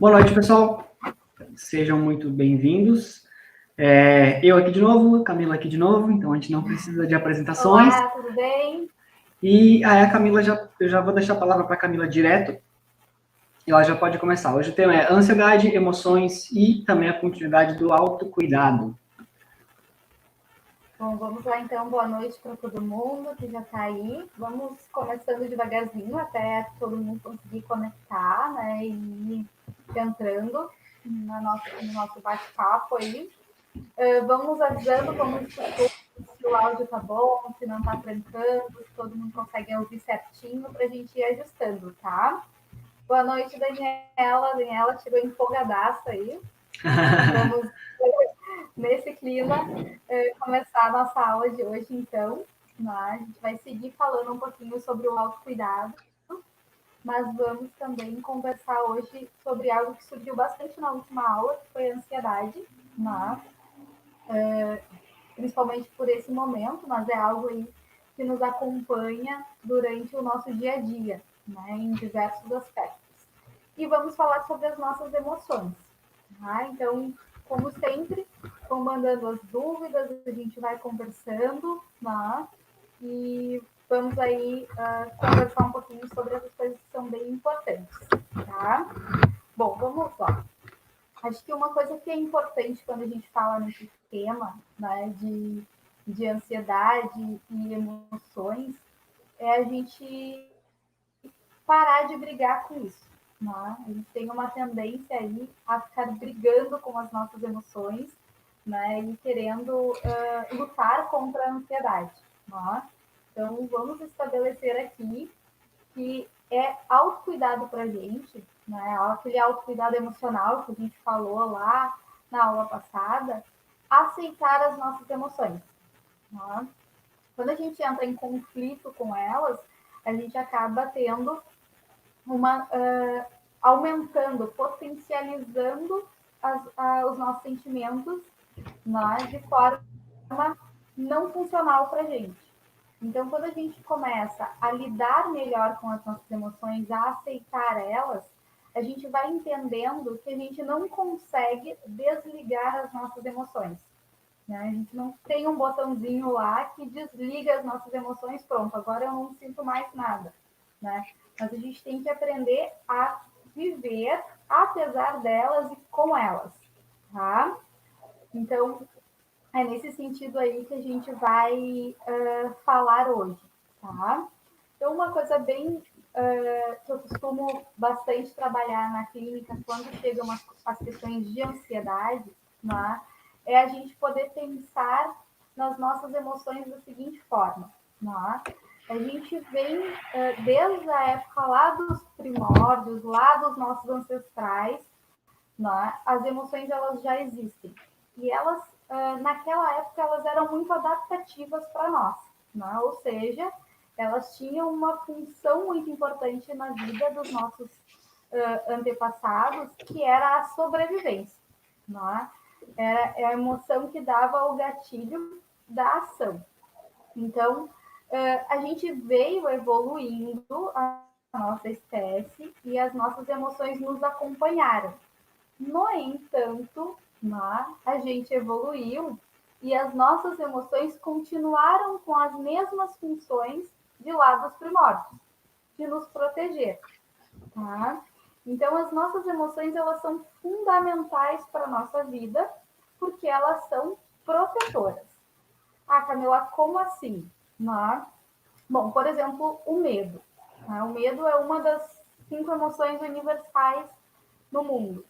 Boa noite, pessoal. Sejam muito bem-vindos. Eu aqui de novo, Camila aqui de novo, então a gente não precisa de apresentações. Olá, tudo bem? E aí a Camila, eu já vou deixar a palavra para a Camila direto, e ela já pode começar. Hoje o tema é ansiedade, emoções e também a continuidade do autocuidado. Bom, vamos lá então. Boa noite para todo mundo que já está aí. Vamos começando devagarzinho até todo mundo conseguir conectar, né? E ir entrando no nosso bate-papo aí. Vamos avisando como escutou, se o áudio tá bom, se não está trancando, se todo mundo consegue ouvir certinho para a gente ir ajustando, tá? Boa noite, Daniela. Daniela chegou empolgadaça aí. Vamos nesse clima, começar a nossa aula de hoje, então. Né? A gente vai seguir falando um pouquinho sobre o autocuidado, mas vamos também conversar hoje sobre algo que surgiu bastante na última aula, que foi a ansiedade, né? Principalmente por esse momento, mas é algo aí que nos acompanha durante o nosso dia a dia, né? Em diversos aspectos. E vamos falar sobre as nossas emoções. Tá? Então, como sempre, vão mandando as dúvidas, a gente vai conversando, né? E vamos aí conversar um pouquinho sobre essas coisas que são bem importantes, tá? Bom, vamos lá. Acho que uma coisa que é importante quando a gente fala nesse tema, né, de ansiedade e emoções, é a gente parar de brigar com isso. Né? A gente tem uma tendência aí a ficar brigando com as nossas emoções, né? E querendo lutar contra a ansiedade. Né? Então, vamos estabelecer aqui que é autocuidado para a gente, né? Aquele autocuidado emocional que a gente falou lá na aula passada, aceitar as nossas emoções. Né? Quando a gente entra em conflito com elas, a gente acaba tendo aumentando, potencializando os nossos sentimentos, né, de forma não funcional para a gente. Então, quando a gente começa a lidar melhor com as nossas emoções, a aceitar elas, a gente vai entendendo que a gente não consegue desligar as nossas emoções. Né? A gente não tem um botãozinho lá que desliga as nossas emoções, pronto, agora eu não sinto mais nada. Né? Mas a gente tem que aprender a viver apesar delas e com elas. Tá? Então, é nesse sentido aí que a gente vai falar hoje. Tá? Então, uma coisa bem que eu costumo bastante trabalhar na clínica quando chegam as questões de ansiedade, né, é a gente poder pensar nas nossas emoções da seguinte forma. Né? A gente vem, desde a época lá dos primórdios, lá dos nossos ancestrais, né, as emoções elas já existem. E elas, naquela época, elas eram muito adaptativas para nós. Né? Ou seja, elas tinham uma função muito importante na vida dos nossos antepassados, que era a sobrevivência. Né? É a emoção que dava o gatilho da ação. Então, a gente veio evoluindo a nossa espécie e as nossas emoções nos acompanharam. No entanto, né, a gente evoluiu e as nossas emoções continuaram com as mesmas funções de lá dos primórdios, de nos proteger. Tá? Então, as nossas emoções elas são fundamentais para a nossa vida, porque elas são protetoras. Ah, Camila, como assim? Né? Bom, por exemplo, o medo. Né? O medo é uma das 5 emoções universais no mundo.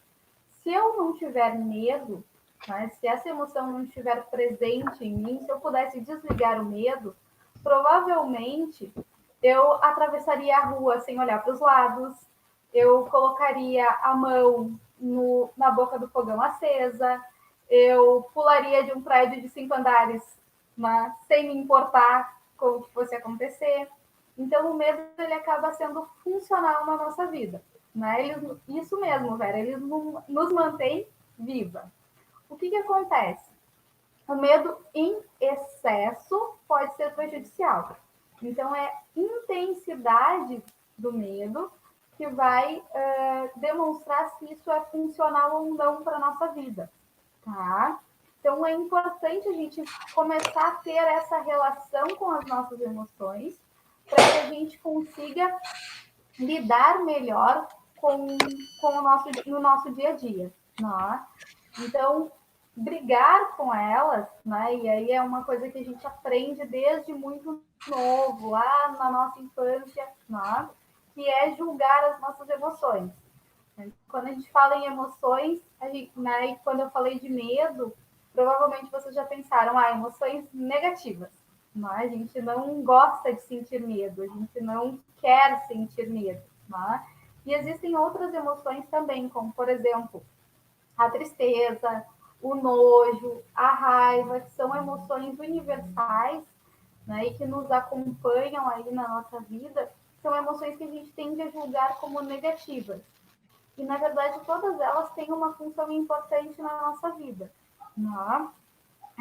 Se eu não tiver medo, né, se essa emoção não estiver presente em mim, se eu pudesse desligar o medo, provavelmente eu atravessaria a rua sem olhar para os lados, eu colocaria a mão na boca do fogão acesa, eu pularia de um prédio de 5 andares, né, sem me importar com o que fosse acontecer. Então, o medo ele acaba sendo funcional na nossa vida. Né? Isso mesmo, Vera, ele nos mantém viva. O que acontece? O medo em excesso pode ser prejudicial. Então, é intensidade do medo que vai demonstrar se isso é funcional ou não para a nossa vida, tá? Então, é importante a gente começar a ter essa relação com as nossas emoções para que a gente consiga lidar melhor no nosso dia a dia, né? Então, brigar com elas, né? E aí é uma coisa que a gente aprende desde muito novo, lá na nossa infância, né? Que é julgar as nossas emoções. Quando a gente fala em emoções, né? E quando eu falei de medo, provavelmente vocês já pensaram, emoções negativas. Né? A gente não gosta de sentir medo, a gente não quer sentir medo. Né? E existem outras emoções também, como, por exemplo, a tristeza, o nojo, a raiva, que são emoções universais, né, e que nos acompanham aí na nossa vida, são emoções que a gente tende a julgar como negativas. E, na verdade, todas elas têm uma função importante na nossa vida. Né?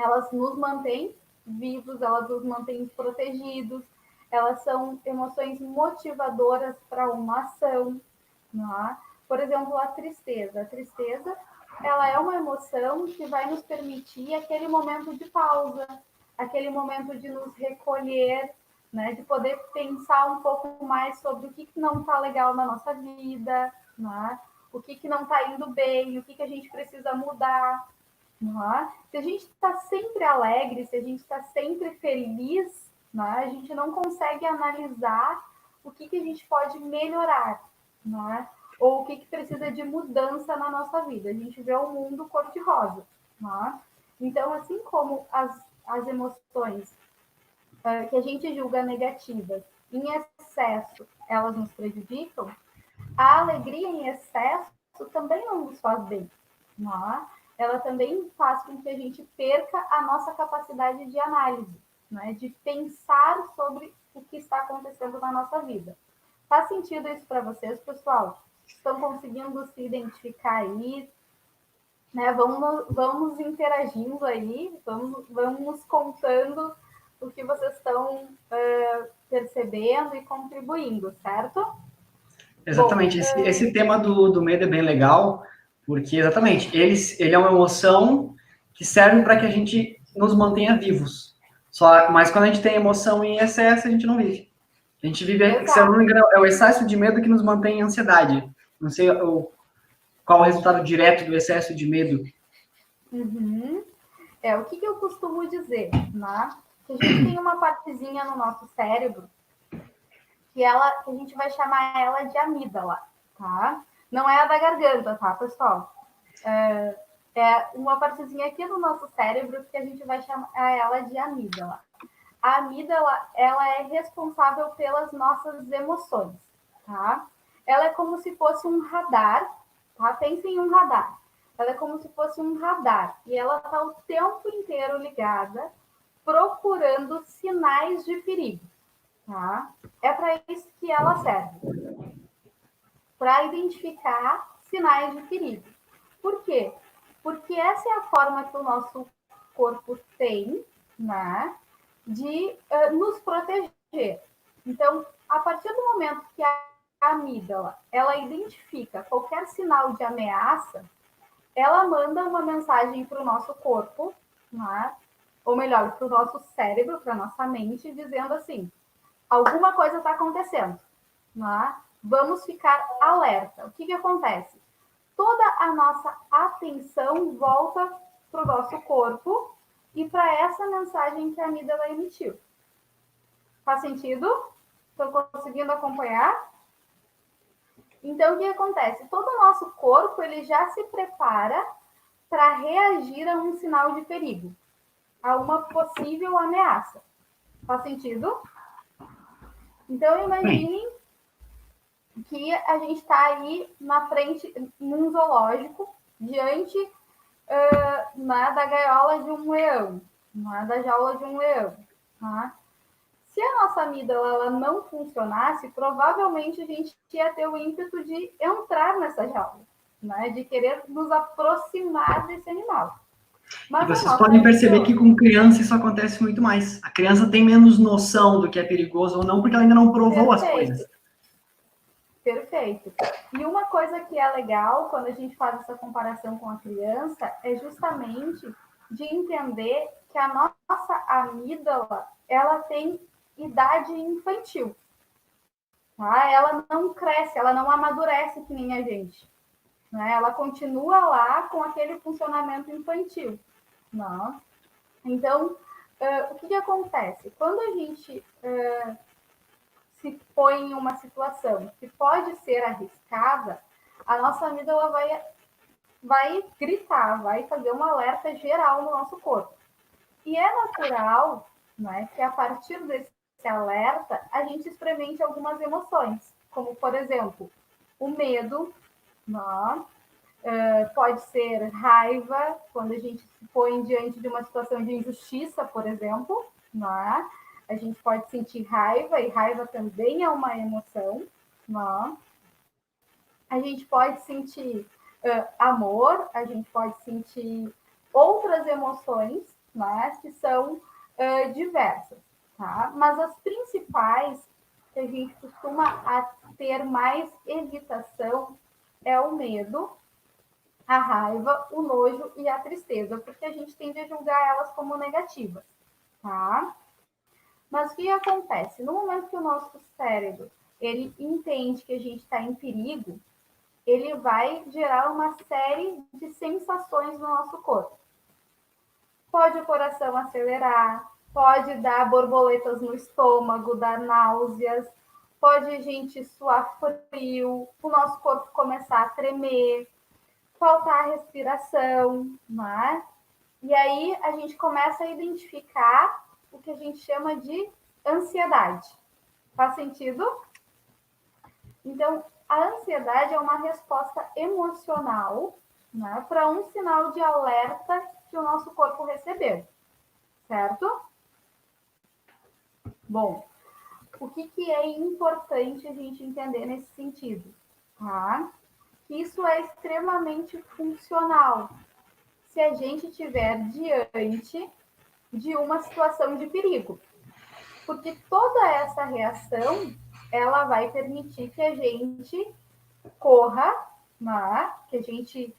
Elas nos mantêm vivos, elas nos mantêm protegidos, elas são emoções motivadoras para uma ação. Né? Por exemplo, a tristeza. A tristeza, ela é uma emoção que vai nos permitir aquele momento de pausa, aquele momento de nos recolher, né? De poder pensar um pouco mais sobre o que não está legal na nossa vida, né? O que não está indo bem, o que a gente precisa mudar. Né? Se a gente está sempre alegre, se a gente está sempre feliz, né? A gente não consegue analisar o que a gente pode melhorar, né? Ou o que precisa de mudança na nossa vida. A gente vê o mundo cor-de-rosa. Né? Então, assim como as emoções que a gente julga negativas, em excesso, elas nos prejudicam, a alegria em excesso também não nos faz bem. Né? Ela também faz com que a gente perca a nossa capacidade de análise, né? De pensar sobre o que está acontecendo na nossa vida. Faz sentido isso para vocês, pessoal? Estão conseguindo se identificar aí? Né? Vamos interagindo aí, vamos contando o que vocês estão percebendo e contribuindo, certo? Exatamente. Bom, Esse tema do medo é bem legal, porque, exatamente, ele é uma emoção que serve para que a gente nos mantenha vivos. Mas quando a gente tem emoção em excesso, a gente não vive. A gente vive, se eu não me engano, é o excesso de medo que nos mantém em ansiedade. Não sei qual o resultado direto do excesso de medo. Uhum. O que eu costumo dizer, né? Que a gente tem uma partezinha no nosso cérebro que a gente vai chamar ela de amígdala, tá? Não é a da garganta, tá, pessoal? É uma partezinha aqui no nosso cérebro que a gente vai chamar ela de amígdala. A amígdala, ela é responsável pelas nossas emoções, tá? Ela é como se fosse um radar, tá? Pensem em um radar. Ela é como se fosse um radar e ela está o tempo inteiro ligada, procurando sinais de perigo, tá? É para isso que ela serve, para identificar sinais de perigo. Por quê? Porque essa é a forma que o nosso corpo tem, né, de nos proteger. Então, a partir do momento que a amígdala ela identifica qualquer sinal de ameaça, ela manda uma mensagem para o nosso corpo, né, ou melhor, para o nosso cérebro, para a nossa mente, dizendo assim, alguma coisa está acontecendo, né? Vamos ficar alerta. O que acontece? Toda a nossa atenção volta para o nosso corpo e para essa mensagem que a amígdala emitiu. Faz sentido? Estão conseguindo acompanhar? Então, o que acontece? Todo o nosso corpo ele já se prepara para reagir a um sinal de perigo, a uma possível ameaça. Faz sentido? Então, imaginem que a gente está aí na frente, num zoológico, diante da gaiola de um leão, da jaula de um leão. Tá? Se a nossa amígdala ela não funcionasse, provavelmente a gente ia ter o ímpeto de entrar nessa jaula, né? De querer nos aproximar desse animal. Mas e vocês podem perceber que com criança isso acontece muito mais. A criança tem menos noção do que é perigoso ou não, porque ela ainda não provou as coisas. Perfeito. E uma coisa que é legal quando a gente faz essa comparação com a criança é justamente de entender que a nossa amígdala, ela tem idade infantil, tá? Ela não cresce, ela não amadurece que nem a gente, né? Ela continua lá com aquele funcionamento infantil, né? Então, o que acontece? Quando a gente se põe em uma situação que pode ser arriscada, a nossa amígdala vai gritar, vai fazer um alerta geral no nosso corpo. E é natural, né, que a partir desse alerta, a gente experimente algumas emoções, como, por exemplo, o medo, né? Pode ser raiva, quando a gente se põe diante de uma situação de injustiça, por exemplo, né? A gente pode sentir raiva, e raiva também é uma emoção, né? A gente pode sentir amor, a gente pode sentir outras emoções, né, que são diversas, tá? Mas as principais que a gente costuma ter mais evitação é o medo, a raiva, o nojo e a tristeza, porque a gente tende a julgar elas como negativas, tá? Mas o que acontece? No momento que o nosso cérebro ele entende que a gente está em perigo, ele vai gerar uma série de sensações no nosso corpo. Pode o coração acelerar, pode dar borboletas no estômago, dar náuseas, pode a gente suar frio, o nosso corpo começar a tremer, faltar respiração, né? E aí a gente começa a identificar o que a gente chama de ansiedade. Faz sentido? Então, a ansiedade é uma resposta emocional, né, para um sinal de alerta que o nosso corpo recebeu, certo? Bom, o que é importante a gente entender nesse sentido, tá? Que isso é extremamente funcional se a gente estiver diante de uma situação de perigo. Porque toda essa reação, ela vai permitir que a gente corra, né? Que a gente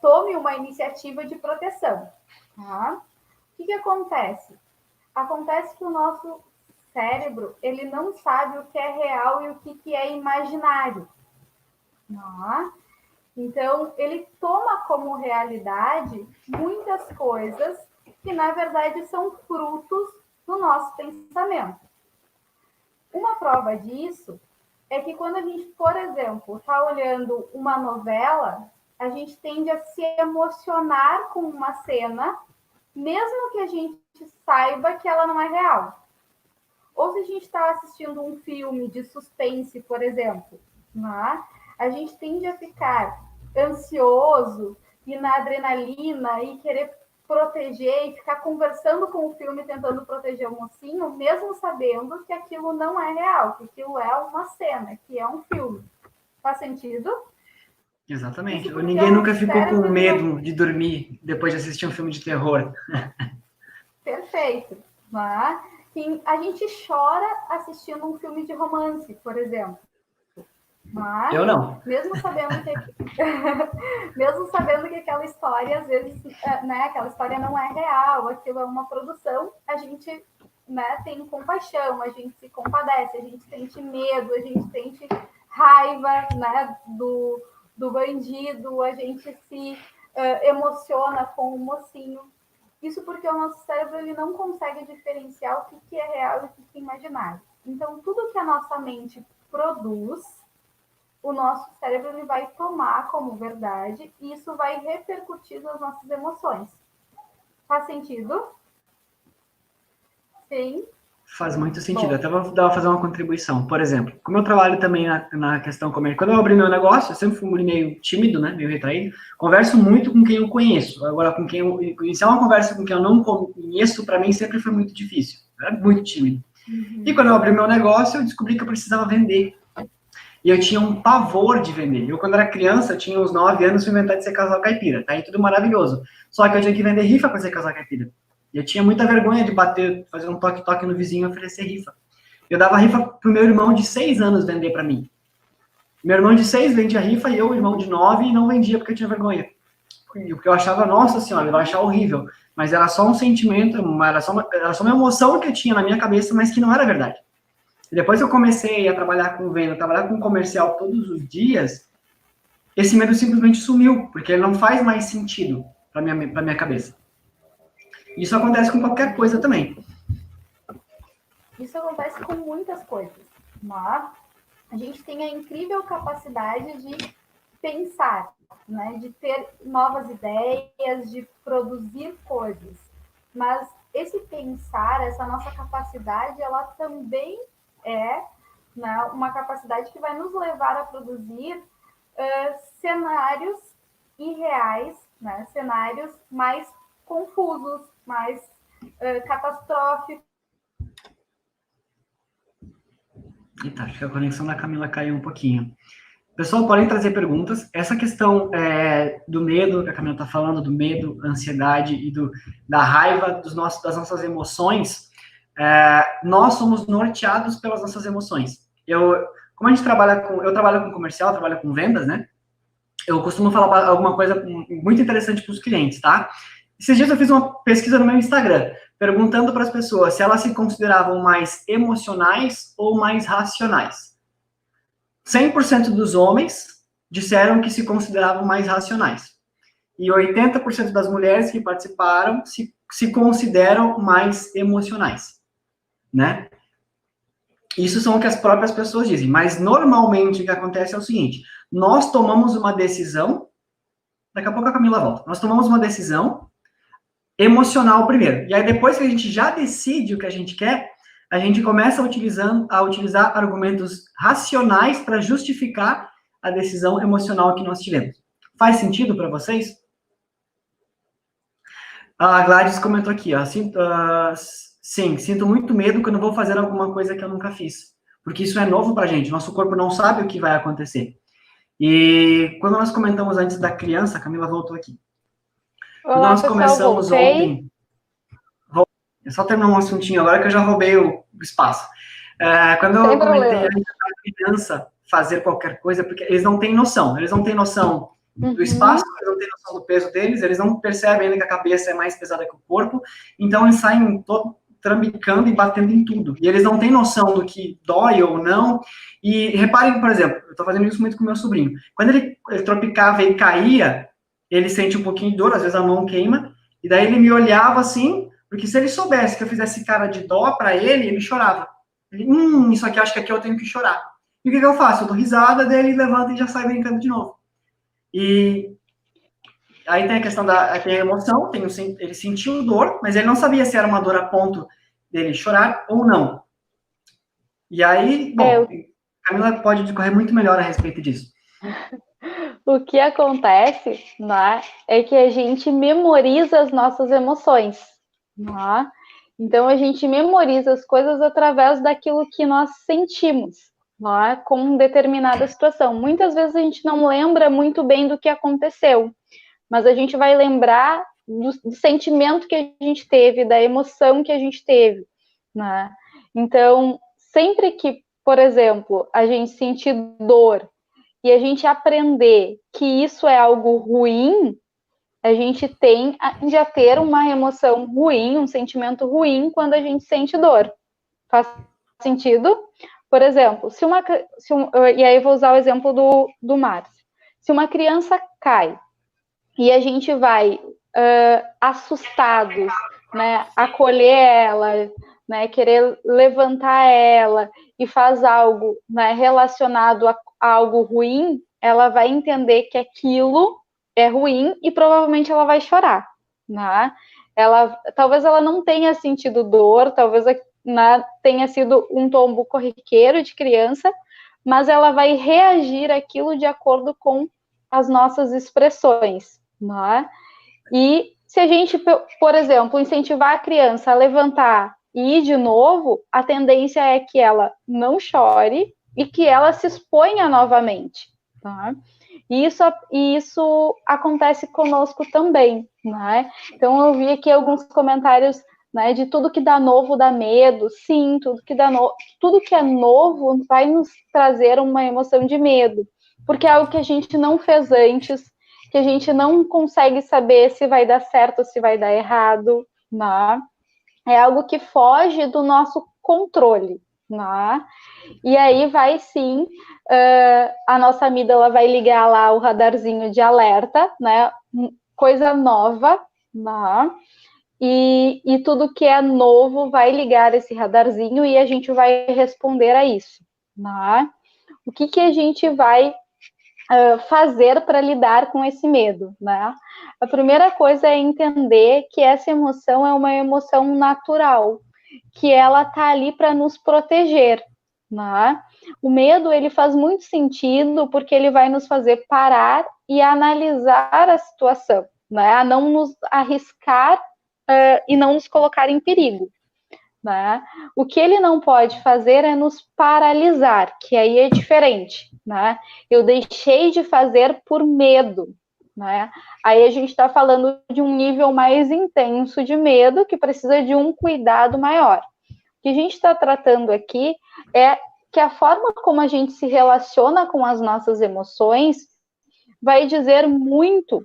tome uma iniciativa de proteção. Tá? O que acontece? Acontece que o nosso cérebro ele não sabe o que é real e o que é imaginário. Tá? Então, ele toma como realidade muitas coisas que, na verdade, são frutos do nosso pensamento. Uma prova disso é que quando a gente, por exemplo, está olhando uma novela, a gente tende a se emocionar com uma cena, mesmo que a gente saiba que ela não é real. Ou se a gente está assistindo um filme de suspense, por exemplo, né? A gente tende a ficar ansioso e na adrenalina e querer proteger e ficar conversando com o filme tentando proteger o mocinho, mesmo sabendo que aquilo não é real, que aquilo é uma cena, que é um filme. Faz sentido? Exatamente. Ninguém nunca ficou com medo de dormir depois de assistir um filme de terror. Perfeito. Né? A gente chora assistindo um filme de romance, por exemplo. Mas, eu não. Mesmo sabendo que aquela história, às vezes, né, aquela história não é real, aquilo é uma produção, a gente, né, tem compaixão, a gente se compadece, a gente sente medo, a gente sente raiva, né, do bandido, a gente se emociona com o mocinho. Isso porque o nosso cérebro ele não consegue diferenciar o que é real e o que é imaginário. Então, tudo que a nossa mente produz, o nosso cérebro ele vai tomar como verdade e isso vai repercutir nas nossas emoções. Faz sentido? Sim. Faz muito sentido. Bom, até vou fazer uma contribuição. Por exemplo, como eu trabalho também na questão comercial, quando eu abri meu negócio, eu sempre fui meio tímido, né, meio retraído, converso muito com quem eu conheço. Agora, com quem eu iniciar uma conversa com quem eu não conheço, para mim sempre foi muito difícil. Eu era muito tímido. E quando eu abri meu negócio, eu descobri que eu precisava vender. E eu tinha um pavor de vender. Eu, quando era criança, eu tinha uns 9 anos, fui inventar de ser casal caipira. Tá aí tudo maravilhoso. Só que eu tinha que vender rifa para ser casal caipira. E eu tinha muita vergonha de bater, fazer um toque-toque no vizinho e oferecer rifa. Eu dava rifa pro meu irmão de 6 anos vender para mim. Meu irmão de 6 vendia rifa e eu, irmão de 9, não vendia porque eu tinha vergonha. Porque eu achava, nossa senhora, ele vai achar horrível. Mas era só um sentimento, era só uma emoção que eu tinha na minha cabeça, mas que não era verdade. E depois eu comecei a trabalhar com venda, trabalhar com comercial todos os dias, esse medo simplesmente sumiu, porque ele não faz mais sentido para minha cabeça. Isso acontece com qualquer coisa também. Isso acontece com muitas coisas, mas a gente tem a incrível capacidade de pensar, né? De ter novas ideias, de produzir coisas. Mas esse pensar, essa nossa capacidade, ela também é, né, uma capacidade que vai nos levar a produzir cenários irreais, né? Cenários mais confusos, mais catastróficos. Eita, acho que a conexão da Camila caiu um pouquinho. Pessoal, podem trazer perguntas. Essa questão do medo, que a Camila está falando, do medo, ansiedade e da raiva das nossas emoções, nós somos norteados pelas nossas emoções. Como eu trabalho com comercial, trabalho com vendas, né? Eu costumo falar alguma coisa muito interessante para os clientes, tá? Esses dias eu fiz uma pesquisa no meu Instagram, perguntando para as pessoas se elas se consideravam mais emocionais ou mais racionais. 100% dos homens disseram que se consideravam mais racionais. E 80% das mulheres que participaram se consideram mais emocionais, né? Isso são o que as próprias pessoas dizem. Mas, normalmente, o que acontece é o seguinte. Nós tomamos uma decisão... Daqui a pouco a Camila volta. Nós tomamos uma decisão emocional primeiro. E aí, depois que a gente já decide o que a gente quer, a gente começa a utilizar argumentos racionais para justificar a decisão emocional que nós tivemos. Faz sentido para vocês? A Gladys comentou aqui, ó, sim, sinto muito medo quando vou fazer alguma coisa que eu nunca fiz, porque isso é novo para a gente, nosso corpo não sabe o que vai acontecer. E quando nós comentamos antes da criança, a Camila voltou aqui. Olá, quando nós pessoal, começamos voltei. ontem... É só terminar um assuntinho agora que eu já roubei o espaço. Quando eu comentei antes da criança fazer qualquer coisa, porque eles não têm noção do espaço, eles não têm noção do peso deles, eles não percebem ainda que a cabeça é mais pesada que o corpo, então eles saem trambicando e batendo em tudo. E eles não têm noção do que dói ou não. E reparem, por exemplo, eu estou fazendo isso muito com o meu sobrinho. Quando ele tropicava e caía, ele sente um pouquinho de dor, às vezes a mão queima, e daí ele me olhava assim, porque se ele soubesse que eu fizesse cara de dó para ele, ele chorava. Ele, isso aqui, acho que aqui eu tenho que chorar. E o que eu faço? Eu dou risada, daí ele levanta e já sai brincando de novo. E aí tem a questão tem a emoção, ele sentiu dor, mas ele não sabia se era uma dor a ponto dele chorar ou não. E aí, bom, Camila pode discorrer muito melhor a respeito disso. O que acontece, né, é que a gente memoriza as nossas emoções, né? Então a gente memoriza as coisas através daquilo que nós sentimos, né, com determinada situação. Muitas vezes a gente não lembra muito bem do que aconteceu, mas a gente vai lembrar do sentimento que a gente teve, da emoção que a gente teve, né? Então, sempre que, por exemplo, a gente sentir dor e a gente aprender que isso é algo ruim, a gente tem a ter uma emoção ruim, um sentimento ruim quando a gente sente dor. Faz sentido? Por exemplo, e aí eu vou usar o exemplo do Márcio. Se uma criança cai e a gente vai assustados, né, acolher ela, né, querer levantar ela e faz algo, né, relacionado a algo ruim, ela vai entender que aquilo é ruim e provavelmente ela vai chorar, né? Talvez ela não tenha sentido dor, talvez tenha sido um tombo corriqueiro de criança, mas ela vai reagir àquilo de acordo com as nossas expressões, né? E se a gente, por exemplo, incentivar a criança a levantar e ir de novo, a tendência é que ela não chore e que ela se exponha novamente, tá? E isso acontece conosco também, né? Então eu vi aqui alguns comentários, né, de tudo que dá novo dá medo. Sim, tudo que é novo vai nos trazer uma emoção de medo. porque é algo que a gente não fez antes, que a gente não consegue saber se vai dar certo ou se vai dar errado, né? É algo que foge do nosso controle, né? E aí vai sim, a nossa amígdala vai ligar lá o radarzinho de alerta, né? Coisa nova, né? E tudo que é novo vai ligar esse radarzinho e a gente vai responder a isso, né? O que a gente vai fazer para lidar com esse medo, né? A primeira coisa é entender que essa emoção é uma emoção natural, que ela tá ali para nos proteger, né? O medo, ele faz muito sentido porque ele vai nos fazer parar e analisar a situação, né? A não nos arriscar e não nos colocar em perigo, né? O que ele não pode fazer é nos paralisar, que aí é diferente, né? Eu deixei de fazer por medo, né? Aí a gente está falando de um nível mais intenso de medo que precisa de um cuidado maior. O que a gente está tratando aqui é que a forma como a gente se relaciona com as nossas emoções vai dizer muito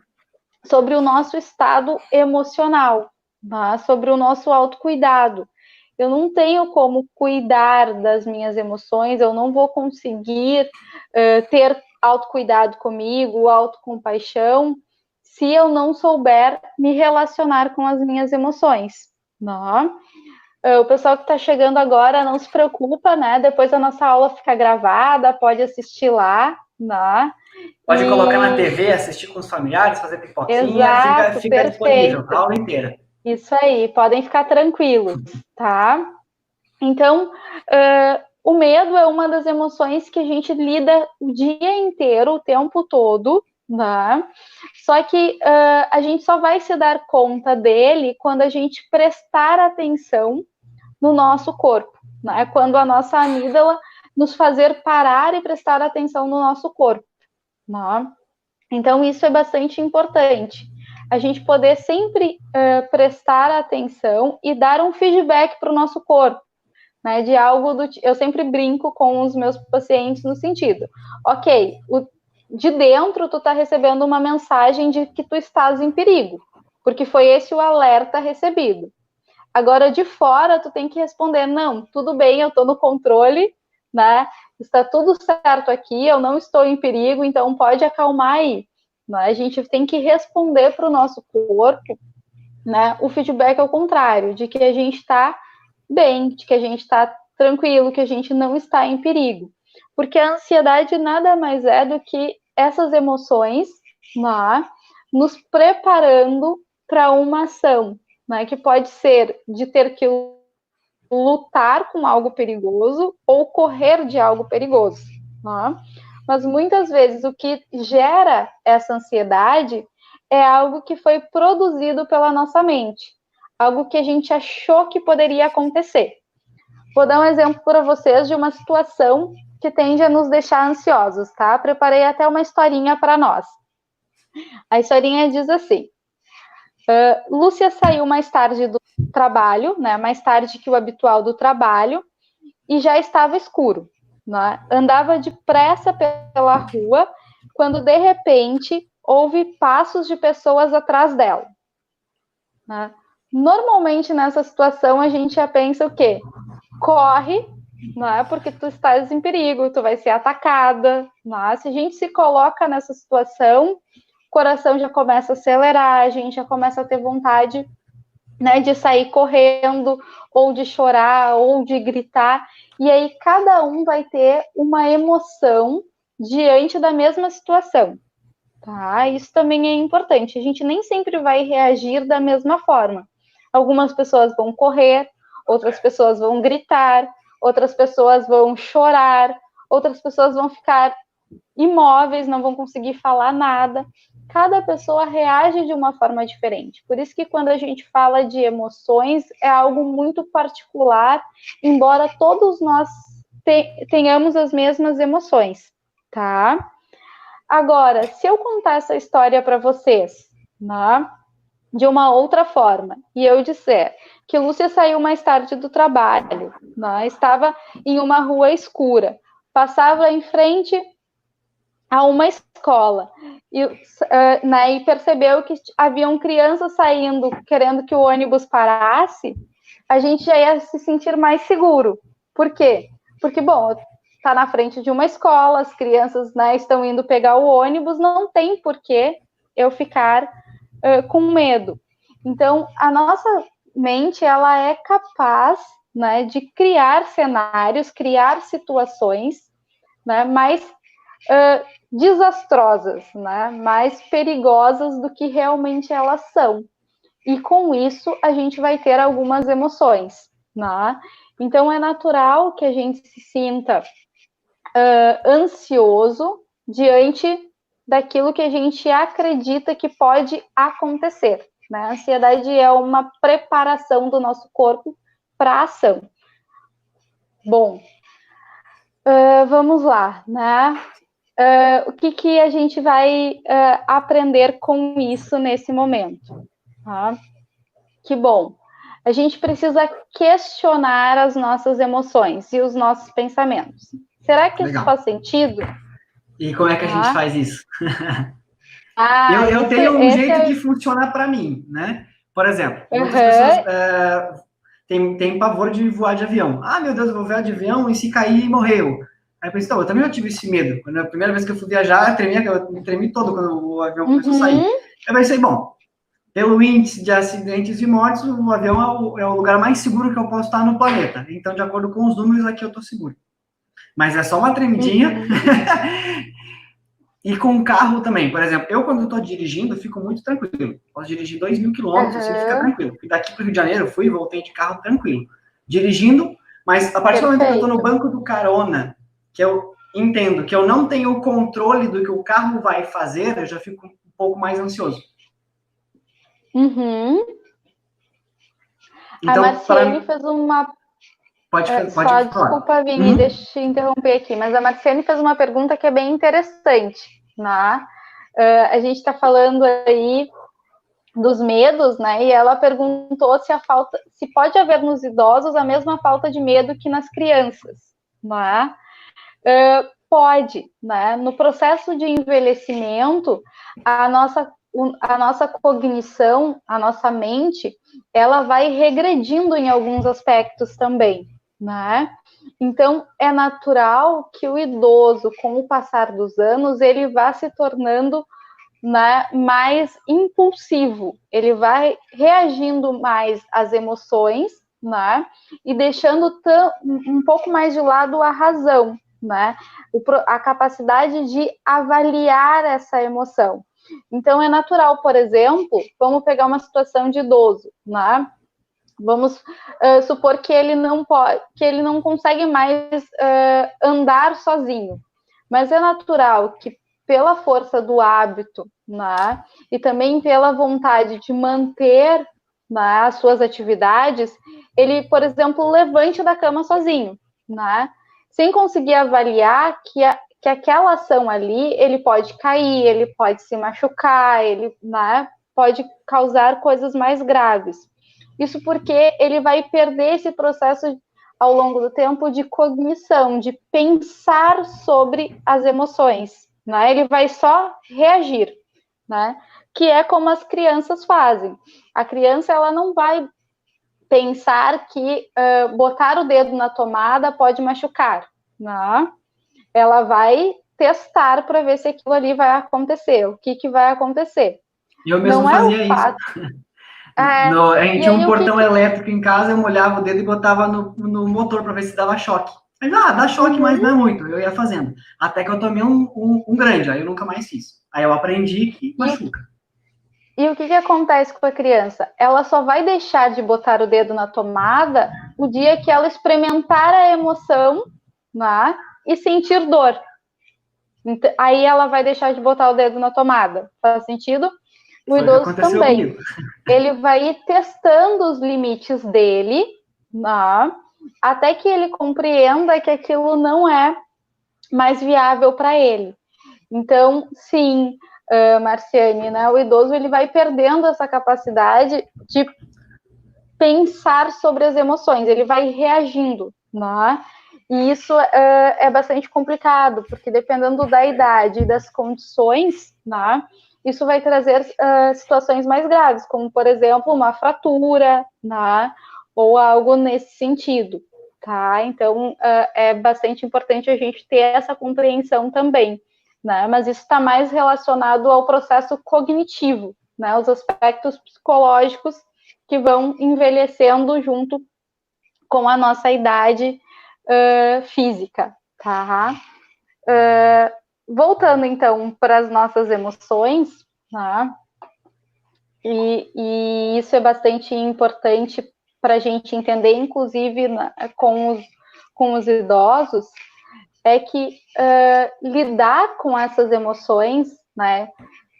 sobre o nosso estado emocional, tá? Sobre o nosso autocuidado. Eu não tenho como cuidar das minhas emoções, eu não vou conseguir ter autocuidado comigo, autocompaixão, se eu não souber me relacionar com as minhas emoções, não? O pessoal que está chegando agora, não se preocupa, né? Depois a nossa aula fica gravada, pode assistir lá, né? Pode colocar na TV, assistir com os familiares, fazer pipoquinha, Exato, fica disponível perfeito. a aula inteira. Isso aí, podem ficar tranquilos, tá? Então, o medo é uma das emoções que a gente lida o dia inteiro, o tempo todo, né? Só que a gente só vai se dar conta dele quando a gente prestar atenção no nosso corpo, né? Quando a nossa amígdala nos fazer parar e prestar atenção no nosso corpo, né? Então, isso é bastante importante. A gente poder sempre prestar atenção e dar um feedback para o nosso corpo, né? De algo do. Eu sempre brinco com os meus pacientes no sentido: ok, de dentro tu está recebendo uma mensagem de que tu estás em perigo, porque foi esse o alerta recebido. Agora, de fora, tu tem que responder: não, tudo bem, eu estou no controle, né? Está tudo certo aqui, eu não estou em perigo, então pode acalmar aí. Né? A gente tem que responder para o nosso corpo, né? O feedback é o contrário, de que a gente está bem, de que a gente está tranquilo, que a gente não está em perigo. Porque a ansiedade nada mais é do que essas emoções, né? Nos preparando para uma ação, né? Que pode ser de ter que lutar com algo perigoso ou correr de algo perigoso, né? Mas muitas vezes o que gera essa ansiedade é algo que foi produzido pela nossa mente, algo que a gente achou que poderia acontecer. Vou dar um exemplo para vocês de uma situação que tende a nos deixar ansiosos, tá? Preparei até uma historinha para nós. A historinha diz assim: Lúcia saiu mais tarde do trabalho, né? Mais tarde que o habitual do trabalho, e já estava escuro, né? Andava depressa pela rua, quando de repente houve passos de pessoas atrás dela, né? Normalmente nessa situação a gente já pensa o quê? Corre, não é? Porque tu estás em perigo, tu vai ser atacada, né? Se a gente se coloca nessa situação, o coração já começa a acelerar, a gente já começa a ter vontade, né, de sair correndo, ou de chorar, ou de gritar, e aí cada um vai ter uma emoção diante da mesma situação, tá? Isso também é importante, a gente nem sempre vai reagir da mesma forma. Algumas pessoas vão correr, outras pessoas vão gritar, outras pessoas vão chorar, outras pessoas vão ficar imóveis, não vão conseguir falar nada. Cada pessoa reage de uma forma diferente. Por isso que quando a gente fala de emoções, é algo muito particular, embora todos nós tenhamos as mesmas emoções, tá? Agora, se eu contar essa história para vocês, né, de uma outra forma, e eu disser que Lúcia saiu mais tarde do trabalho, né, estava em uma rua escura, passava em frente a uma escola né, e percebeu que haviam crianças saindo querendo que o ônibus parasse, a gente já ia se sentir mais seguro. Por quê? Porque, bom, está na frente de uma escola, as crianças, né, estão indo pegar o ônibus, não tem por que eu ficar com medo. Então, a nossa mente, ela é capaz, né, de criar cenários, criar situações, né, mais desastrosas, né, mais perigosas do que realmente elas são. E com isso, a gente vai ter algumas emoções, né? Então, é natural que a gente se sinta ansioso diante daquilo que a gente acredita que pode acontecer. Né? A ansiedade é uma preparação do nosso corpo para a ação. Bom, vamos lá, né? O que a gente vai aprender com isso nesse momento? Tá? Que bom. A gente precisa questionar as nossas emoções e os nossos pensamentos. Será que Legal. isso faz sentido? E como é que a gente faz isso? Eu isso, tenho um jeito de funcionar para mim, né? Por exemplo, muitas pessoas têm pavor de voar de avião. Ah, meu Deus, eu vou voar de avião e se cair, morreu. Aí eu pensei, eu também já tive esse medo. Quando a primeira vez que eu fui viajar, eu me tremi todo quando o avião começou a sair. Eu pensei, bom, pelo índice de acidentes e mortes, o avião é o lugar mais seguro que eu posso estar no planeta. Então, de acordo com os números, aqui eu estou seguro. Mas é só uma tremidinha. E com o carro também, por exemplo, eu quando estou dirigindo, fico muito tranquilo. Posso dirigir 2.000 quilômetros, assim, fica tranquilo. E daqui para o Rio de Janeiro, eu fui e voltei de carro tranquilo. Dirigindo, mas a partir do momento que eu estou no banco do carona, que eu entendo que eu não tenho o controle do que o carro vai fazer, eu já fico um pouco mais ansioso. Então, a Marciane fez uma... Pode falar. Desculpa, Vini, deixa eu te interromper aqui, mas a Marciane fez uma pergunta que é bem interessante, né? A gente está falando aí dos medos, né? E ela perguntou se pode haver nos idosos a mesma falta de medo que nas crianças, né? Pode, né? No processo de envelhecimento, a nossa cognição, a nossa mente, ela vai regredindo em alguns aspectos também, né? Então, é natural que o idoso, com o passar dos anos, ele vá se tornando, né, mais impulsivo, ele vai reagindo mais às emoções, né, e deixando um pouco mais de lado a razão, né, a capacidade de avaliar essa emoção. Então, é natural, por exemplo, vamos pegar uma situação de idoso, né, vamos supor que ele não consegue mais andar sozinho, mas é natural que pela força do hábito, né, e também pela vontade de manter, né, as suas atividades, ele, por exemplo, levante da cama sozinho, né, sem conseguir avaliar que aquela ação ali, ele pode cair, ele pode se machucar, ele, né, pode causar coisas mais graves. Isso porque ele vai perder esse processo ao longo do tempo de cognição, de pensar sobre as emoções, né? Ele vai só reagir, né? Que é como as crianças fazem. A criança, ela não vai pensar que botar o dedo na tomada pode machucar, né? Ela vai testar para ver se aquilo ali vai acontecer, o que vai acontecer. Eu mesmo não fazia isso. A gente tinha um portão elétrico em casa, eu molhava o dedo e botava no motor para ver se dava choque. Mas, dá choque, mas não é muito. Eu ia fazendo. Até que eu tomei um grande, aí eu nunca mais fiz. Aí eu aprendi que machuca. E o que acontece com a criança? Ela só vai deixar de botar o dedo na tomada o dia que ela experimentar a emoção, né, e sentir dor. Então, aí ela vai deixar de botar o dedo na tomada. Faz sentido? O idoso também. Comigo. Ele vai ir testando os limites dele, né, até que ele compreenda que aquilo não é mais viável para ele. Então, sim, Marciane, né, o idoso ele vai perdendo essa capacidade de pensar sobre as emoções, ele vai reagindo, né? E isso é bastante complicado, porque dependendo da idade e das condições, né, isso vai trazer situações mais graves, como, por exemplo, uma fratura, né, ou algo nesse sentido. Tá? Então, é bastante importante a gente ter essa compreensão também, né? Mas isso está mais relacionado ao processo cognitivo, né? Os aspectos psicológicos que vão envelhecendo junto com a nossa idade física, tá? Voltando, então, para as nossas emoções, né? E isso é bastante importante para a gente entender, inclusive com os idosos, é que lidar com essas emoções, né,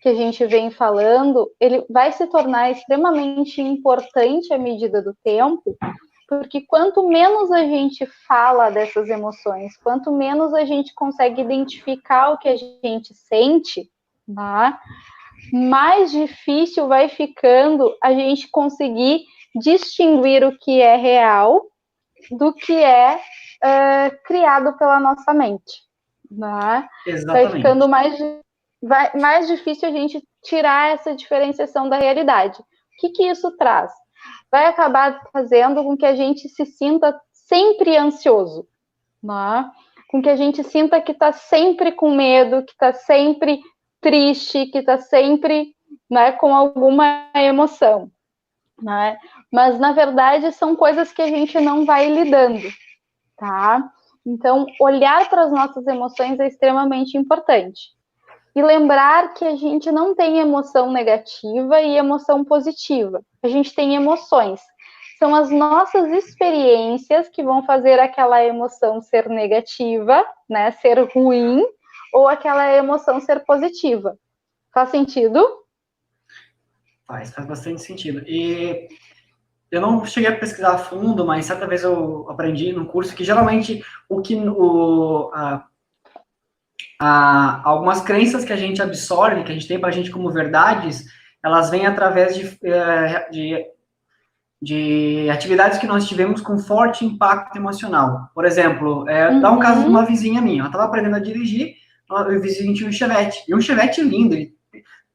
que a gente vem falando, ele vai se tornar extremamente importante à medida do tempo, porque quanto menos a gente fala dessas emoções, quanto menos a gente consegue identificar o que a gente sente, né, mais difícil vai ficando a gente conseguir distinguir o que é real do que é criado pela nossa mente. Né? Vai ficando mais difícil a gente tirar essa diferenciação da realidade. O que isso traz? Vai acabar fazendo com que a gente se sinta sempre ansioso, né? Com que a gente sinta que está sempre com medo, que está sempre triste, que está sempre, né, com alguma emoção, né? Mas na verdade são coisas que a gente não vai lidando, tá? Então olhar para as nossas emoções é extremamente importante e lembrar que a gente não tem emoção negativa e emoção positiva, a gente tem emoções. São as nossas experiências que vão fazer aquela emoção ser negativa, né, ser ruim, ou aquela emoção ser positiva. Faz sentido? Faz bastante sentido. E eu não cheguei a pesquisar a fundo, mas certa vez eu aprendi num curso que geralmente algumas crenças que a gente absorve, que a gente tem para a gente como verdades, elas vêm através de atividades que nós tivemos com forte impacto emocional. Por exemplo, dá um caso de uma vizinha minha, ela estava aprendendo a dirigir, o vizinho tinha um Chevette, e um Chevette lindo, ele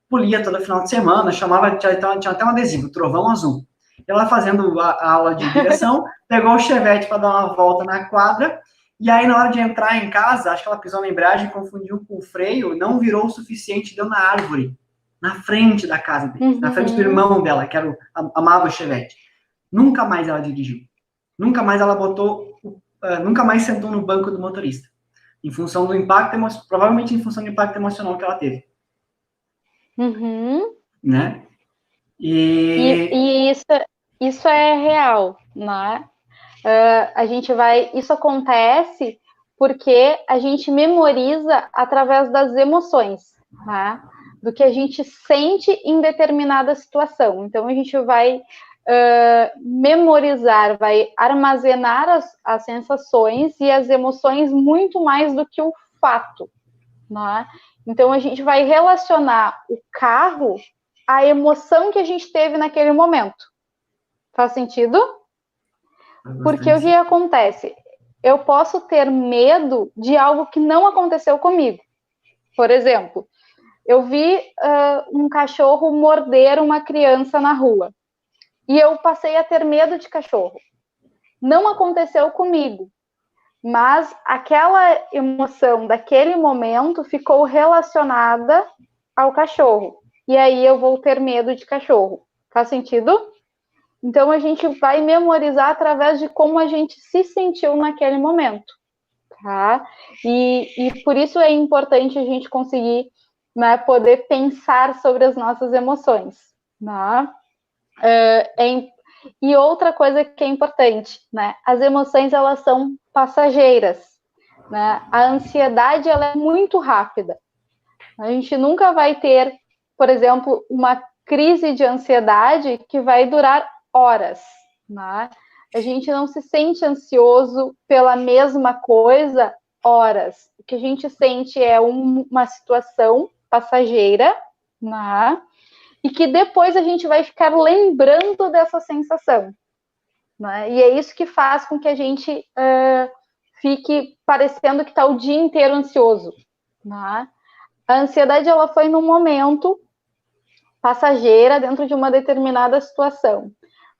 polia todo final de semana, tinha até um adesivo, Trovão Azul. Ela fazendo a aula de direção, pegou o Chevette para dar uma volta na quadra, e aí na hora de entrar em casa, acho que ela pisou na embreagem, confundiu com o freio, não virou o suficiente, deu na árvore, na frente da casa dele, na frente do irmão dela, que amava o Chevette. Nunca mais ela dirigiu. Nunca mais ela nunca mais sentou no banco do motorista. Em função do impacto, provavelmente em função do impacto emocional que ela teve. Né? E isso é real, né? Isso acontece porque a gente memoriza através das emoções, né? Do que a gente sente em determinada situação. Então, a gente vai memorizar, vai armazenar as sensações e as emoções muito mais do que o fato, né? Então, a gente vai relacionar o carro à emoção que a gente teve naquele momento. Faz sentido? Porque o que acontece? Eu posso ter medo de algo que não aconteceu comigo. Por exemplo, eu vi um cachorro morder uma criança na rua. E eu passei a ter medo de cachorro. Não aconteceu comigo. Mas aquela emoção daquele momento ficou relacionada ao cachorro. E aí eu vou ter medo de cachorro. Faz sentido? Então, a gente vai memorizar através de como a gente se sentiu naquele momento, tá? E por isso é importante a gente conseguir, né, poder pensar sobre as nossas emoções, né? E outra coisa que é importante, né? As emoções, elas são passageiras, né? A ansiedade, ela é muito rápida. A gente nunca vai ter, por exemplo, uma crise de ansiedade que vai durar horas, né? A gente não se sente ansioso pela mesma coisa horas. O que a gente sente é uma situação passageira, né? E que depois a gente vai ficar lembrando dessa sensação, né? E é isso que faz com que a gente fique parecendo que está o dia inteiro ansioso. Né? A ansiedade, ela foi num momento passageira dentro de uma determinada situação.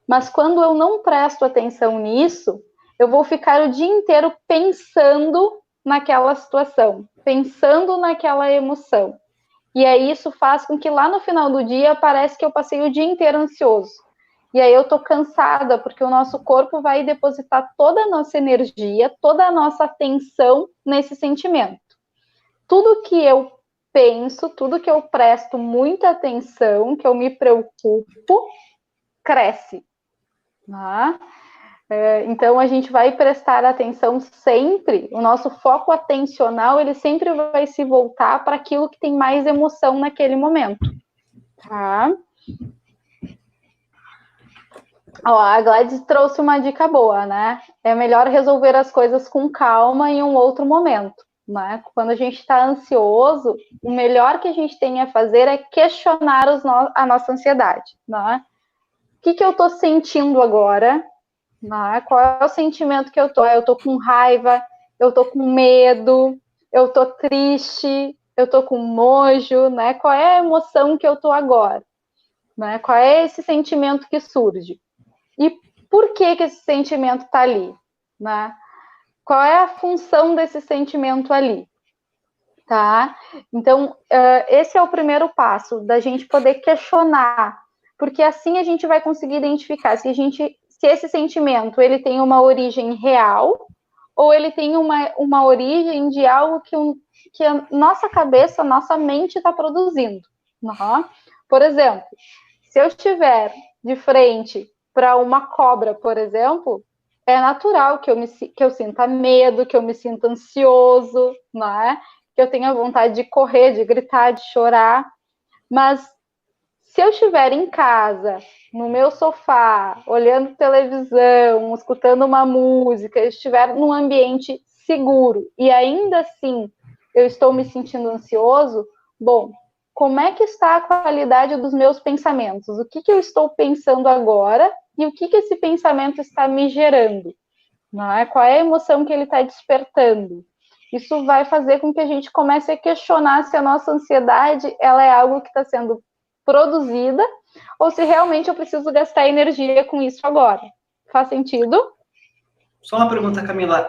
Mas quando eu não presto atenção nisso, eu vou ficar o dia inteiro pensando naquela situação, pensando naquela emoção. E aí isso faz com que lá no final do dia parece que eu passei o dia inteiro ansioso. E aí eu tô cansada, porque o nosso corpo vai depositar toda a nossa energia, toda a nossa atenção nesse sentimento. Tudo que eu penso, tudo que eu presto muita atenção, que eu me preocupo, cresce. Né? Então a gente vai prestar atenção sempre, o nosso foco atencional, ele sempre vai se voltar para aquilo que tem mais emoção naquele momento. Tá? Ó, a Gladys trouxe uma dica boa, né? É melhor resolver as coisas com calma em um outro momento. Né? Quando a gente está ansioso, o melhor que a gente tem a fazer é questionar a nossa ansiedade. Né? O que eu estou sentindo agora? Né? Qual é o sentimento que eu estou? Eu estou com raiva, eu estou com medo, eu estou triste, eu estou com nojo, né? Qual é a emoção que eu estou agora? Né? Qual é esse sentimento que surge? E por que esse sentimento está ali? Né? Qual é a função desse sentimento ali? Tá? Então, esse é o primeiro passo, da gente poder questionar, porque assim a gente vai conseguir identificar se esse sentimento ele tem uma origem real ou ele tem uma origem de algo que a nossa cabeça, a nossa mente está produzindo. Né? Por exemplo, se eu estiver de frente para uma cobra, por exemplo, é natural que eu sinta medo, que eu me sinta ansioso, né? Que eu tenha vontade de correr, de gritar, de chorar. Mas se eu estiver em casa, no meu sofá, olhando televisão, escutando uma música, eu estiver num ambiente seguro e ainda assim eu estou me sentindo ansioso, bom, como é que está a qualidade dos meus pensamentos? O que eu estou pensando agora e o que esse pensamento está me gerando? Não é? Qual é a emoção que ele está despertando? Isso vai fazer com que a gente comece a questionar se a nossa ansiedade ela é algo que está sendo produzida ou se realmente eu preciso gastar energia com isso agora. Faz sentido? Só uma pergunta, Camila.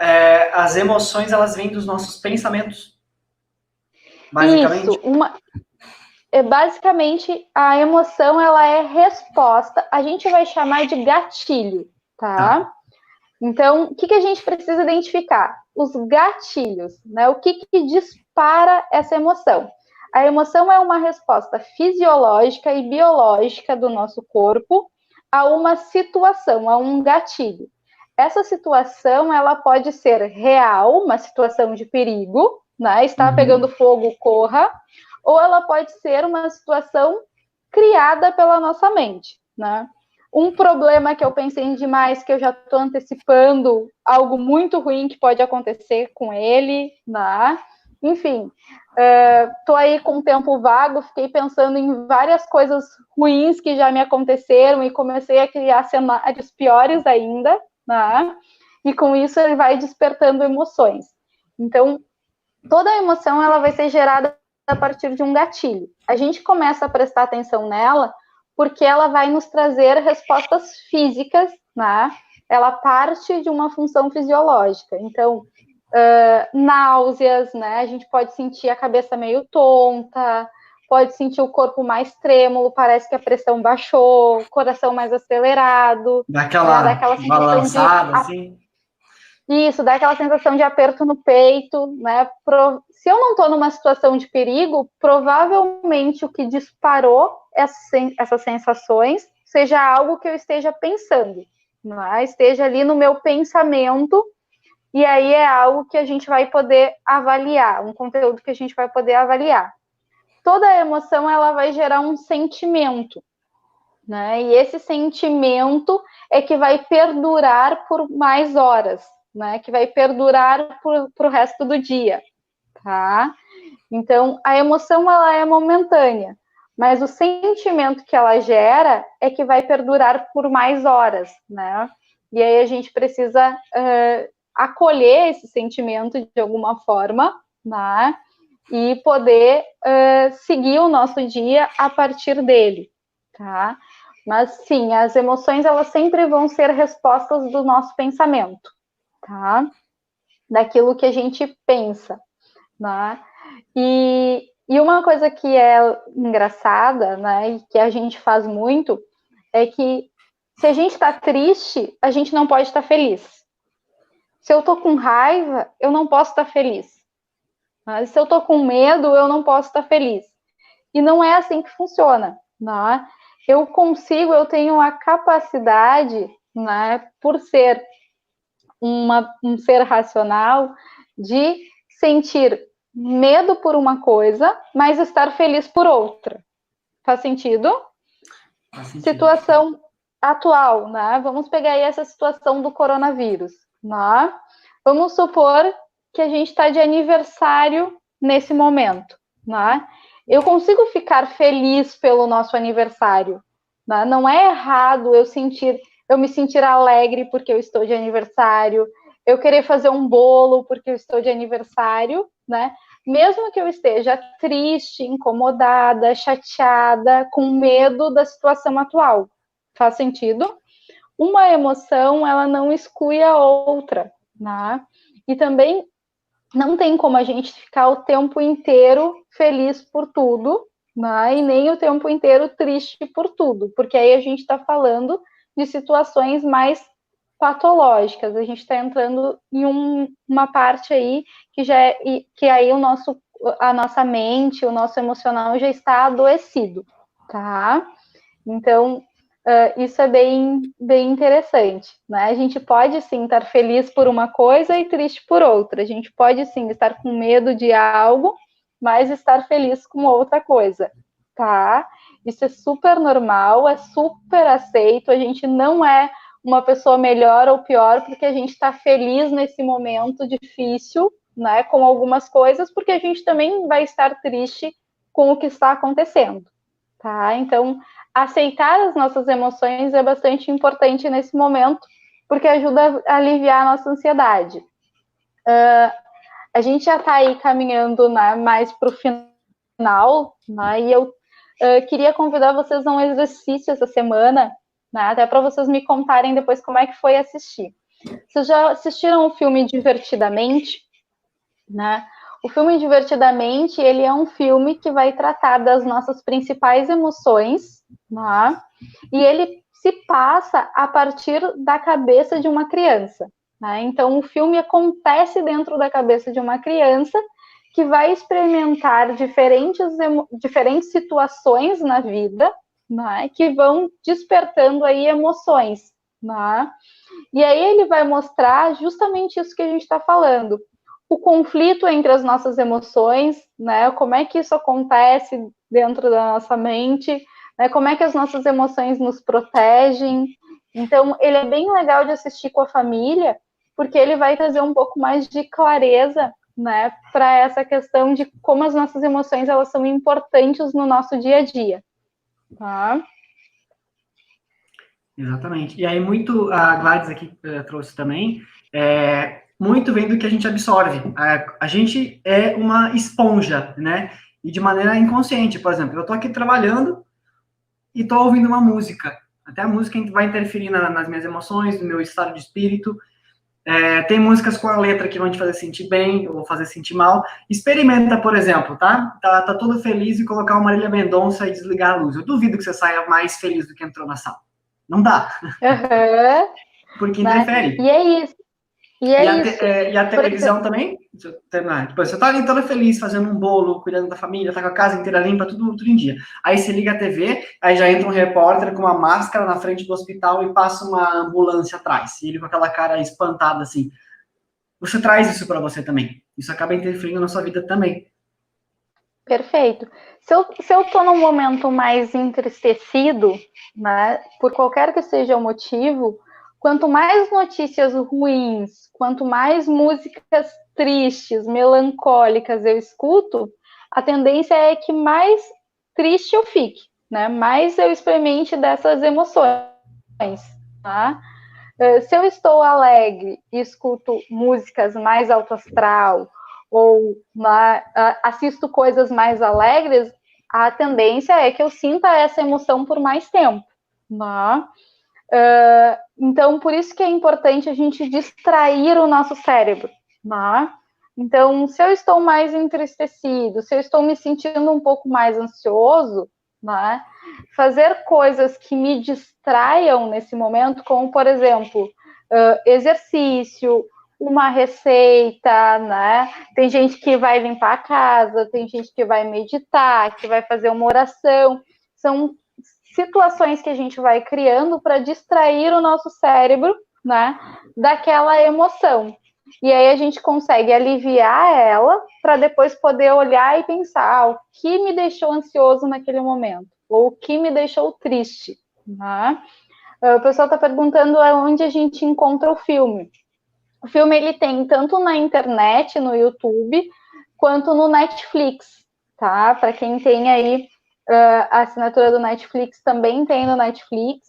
As emoções, elas vêm dos nossos pensamentos? Basicamente? Isso. Basicamente, a emoção ela é resposta. A gente vai chamar de gatilho, tá? Então, o que a gente precisa identificar? Os gatilhos, né? O que dispara essa emoção? A emoção é uma resposta fisiológica e biológica do nosso corpo a uma situação, a um gatilho. Essa situação, ela pode ser real, uma situação de perigo, né? Está pegando fogo, corra, ou ela pode ser uma situação criada pela nossa mente, né? Um problema que eu pensei demais, que eu já estou antecipando algo muito ruim que pode acontecer com ele, né? Enfim, estou aí com um tempo vago, fiquei pensando em várias coisas ruins que já me aconteceram e comecei a criar cenários piores ainda, né? E com isso ele vai despertando emoções. Então, toda a emoção ela vai ser gerada a partir de um gatilho. A gente começa a prestar atenção nela porque ela vai nos trazer respostas físicas, né? Ela parte de uma função fisiológica. Então, náuseas, né? A gente pode sentir a cabeça meio tonta, pode sentir o corpo mais trêmulo, parece que a pressão baixou, coração mais acelerado. Dá aquela balançada, assim? Isso, dá aquela sensação de aperto no peito, né? Se eu não estou numa situação de perigo, provavelmente o que disparou essas sensações seja algo que eu esteja pensando, né? Esteja ali no meu pensamento, e aí é algo que a gente vai poder avaliar, um conteúdo que a gente vai poder avaliar. Toda emoção, ela vai gerar um sentimento, né? E esse sentimento é que vai perdurar por mais horas, né? Que vai perdurar para o resto do dia, tá? Então, a emoção, ela é momentânea, mas o sentimento que ela gera é que vai perdurar por mais horas, né? E aí a gente precisa acolher esse sentimento de alguma forma, né? E poder seguir o nosso dia a partir dele, tá? Mas sim, as emoções elas sempre vão ser respostas do nosso pensamento, tá? Daquilo que a gente pensa, né? E uma coisa que é engraçada, né, e que a gente faz muito, é que se a gente está triste, a gente não pode estar feliz. Se eu tô com raiva, eu não posso estar feliz. Mas se eu tô com medo, eu não posso estar feliz. E não é assim que funciona, né? Eu tenho a capacidade, né, por ser um ser racional, de sentir medo por uma coisa, mas estar feliz por outra. Faz sentido? Faz sentido. Situação atual, né? Vamos pegar aí essa situação do coronavírus, né? Vamos supor que a gente está de aniversário nesse momento, né? Eu consigo ficar feliz pelo nosso aniversário, né? Não é errado eu me sentir alegre porque eu estou de aniversário, eu querer fazer um bolo porque eu estou de aniversário, né? Mesmo que eu esteja triste, incomodada, chateada, com medo da situação atual. Faz sentido? Uma emoção, ela não exclui a outra, né? E também não tem como a gente ficar o tempo inteiro feliz por tudo, né? E nem o tempo inteiro triste por tudo, porque aí a gente está falando de situações mais patológicas. A gente está entrando em uma parte aí que aí a nossa mente, o nosso emocional já está adoecido, tá? Então, isso é bem interessante, né? A gente pode, sim, estar feliz por uma coisa e triste por outra. A gente pode, sim, estar com medo de algo, mas estar feliz com outra coisa, tá? Isso é super normal, é super aceito. A gente não é uma pessoa melhor ou pior porque a gente está feliz nesse momento difícil, né? Com algumas coisas, porque a gente também vai estar triste com o que está acontecendo, tá? Então, aceitar as nossas emoções é bastante importante nesse momento, porque ajuda a aliviar a nossa ansiedade. A gente já está aí caminhando, né, mais para o final, né, e eu queria convidar vocês a um exercício essa semana, né, até para vocês me contarem depois como é que foi assistir. Vocês já assistiram o filme Divertidamente? Né? O filme Divertidamente, ele é um filme que vai tratar das nossas principais emoções, né? E ele se passa a partir da cabeça de uma criança, né? Então, o filme acontece dentro da cabeça de uma criança que vai experimentar diferentes situações na vida, né? Que vão despertando aí emoções, né? E aí ele vai mostrar justamente isso que a gente está falando, o conflito entre as nossas emoções, né? Como é que isso acontece dentro da nossa mente, né? Como é que as nossas emoções nos protegem. Então, ele é bem legal de assistir com a família, porque ele vai trazer um pouco mais de clareza, né, para essa questão de como as nossas emoções elas são importantes no nosso dia a dia, tá? Exatamente. E aí, a Gladys aqui trouxe também, muito vem do que a gente absorve. A gente é uma esponja, né? E de maneira inconsciente. Por exemplo, eu estou aqui trabalhando e estou ouvindo uma música. Até a música vai interferir nas minhas emoções, no meu estado de espírito. Tem músicas com a letra que vão te fazer sentir bem ou fazer sentir mal. Experimenta, por exemplo, tá? Tá todo feliz e colocar uma Marília Mendonça e desligar a luz. Eu duvido que você saia mais feliz do que entrou na sala. Não dá. Uhum. Porque interfere. E é isso. E a televisão também, deixa eu terminar. Tipo, você tá ali toda feliz, fazendo um bolo, cuidando da família, tá com a casa inteira limpa, tudo em dia. Aí você liga a TV, aí já entra um repórter com uma máscara na frente do hospital e passa uma ambulância atrás. E ele com aquela cara espantada, assim. Você traz isso para você também. Isso acaba interferindo na sua vida também. Perfeito. Se eu tô num momento mais entristecido, né, por qualquer que seja o motivo, quanto mais notícias ruins, quanto mais músicas tristes, melancólicas eu escuto, a tendência é que mais triste eu fique, né? Mais eu experimente dessas emoções, tá? Se eu estou alegre e escuto músicas mais alto astral ou assisto coisas mais alegres, a tendência é que eu sinta essa emoção por mais tempo, né? Então, por isso que é importante a gente distrair o nosso cérebro, né? Então, se eu estou mais entristecido, se eu estou me sentindo um pouco mais ansioso, né? Fazer coisas que me distraiam nesse momento, como, por exemplo, exercício, uma receita, né? Tem gente que vai limpar a casa, tem gente que vai meditar, que vai fazer uma oração. São situações que a gente vai criando para distrair o nosso cérebro, né, daquela emoção. E aí a gente consegue aliviar ela para depois poder olhar e pensar o que me deixou ansioso naquele momento, ou o que me deixou triste, né? O pessoal está perguntando onde a gente encontra o filme. O filme ele tem tanto na internet, no YouTube, quanto no Netflix, tá? Para quem tem aí a assinatura do Netflix, também tem no Netflix.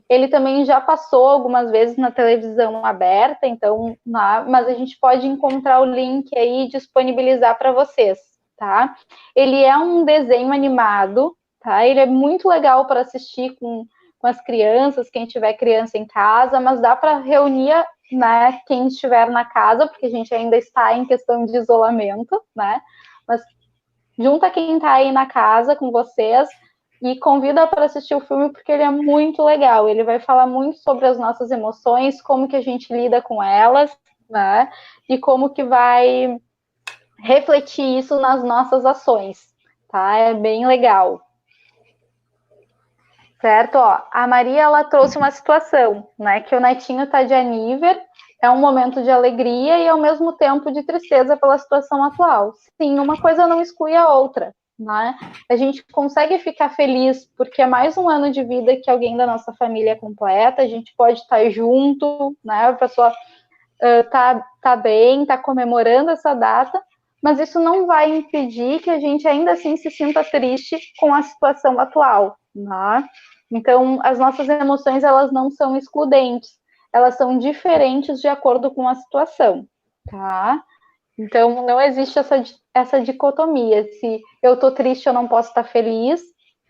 Ele também já passou algumas vezes na televisão aberta, então, mas a gente pode encontrar o link aí e disponibilizar para vocês, tá? Ele é um desenho animado, tá? Ele é muito legal para assistir com as crianças, quem tiver criança em casa, mas dá para reunir, né, quem estiver na casa, porque a gente ainda está em questão de isolamento, né? Mas junta quem está aí na casa com vocês e convida para assistir o filme, porque ele é muito legal. Ele vai falar muito sobre as nossas emoções, como que a gente lida com elas, né? E como que vai refletir isso nas nossas ações, tá? É bem legal. Certo? Ó, a Maria, ela trouxe uma situação, né? Que o netinho tá de aniversário, é um momento de alegria e ao mesmo tempo de tristeza pela situação atual. Sim, uma coisa não exclui a outra, né? A gente consegue ficar feliz porque é mais um ano de vida que alguém da nossa família completa, a gente pode estar junto, né? A pessoa tá bem, tá comemorando essa data, mas isso não vai impedir que a gente ainda assim se sinta triste com a situação atual, né? Então, as nossas emoções, elas não são excludentes, elas são diferentes de acordo com a situação, tá? Então, não existe essa dicotomia, se eu tô triste, eu não posso estar feliz,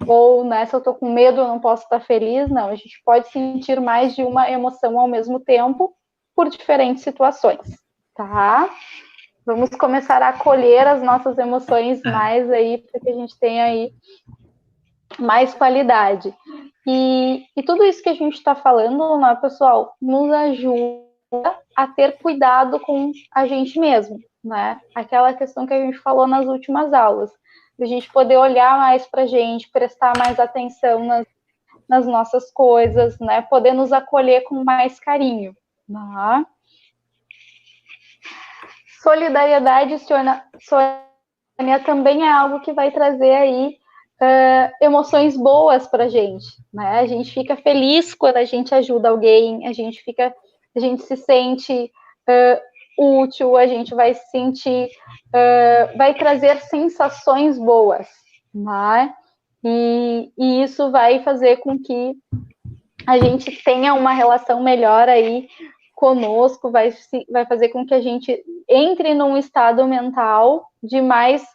ou, né, se eu tô com medo, eu não posso estar feliz, não, a gente pode sentir mais de uma emoção ao mesmo tempo, por diferentes situações, tá? Vamos começar a acolher as nossas emoções mais aí, para que a gente tenha aí mais qualidade. E tudo isso que a gente está falando, né, pessoal, nos ajuda a ter cuidado com a gente mesmo, né? Aquela questão que a gente falou nas últimas aulas, a gente poder olhar mais para a gente, prestar mais atenção nas nossas coisas, né? Poder nos acolher com mais carinho, né? Solidariedade, Sônia, também é algo que vai trazer aí emoções boas para a gente, né? A gente fica feliz quando a gente ajuda alguém, a gente se sente útil, a gente vai se sentir, vai trazer sensações boas, né? E isso vai fazer com que a gente tenha uma relação melhor aí conosco, vai fazer com que a gente entre num estado mental de mais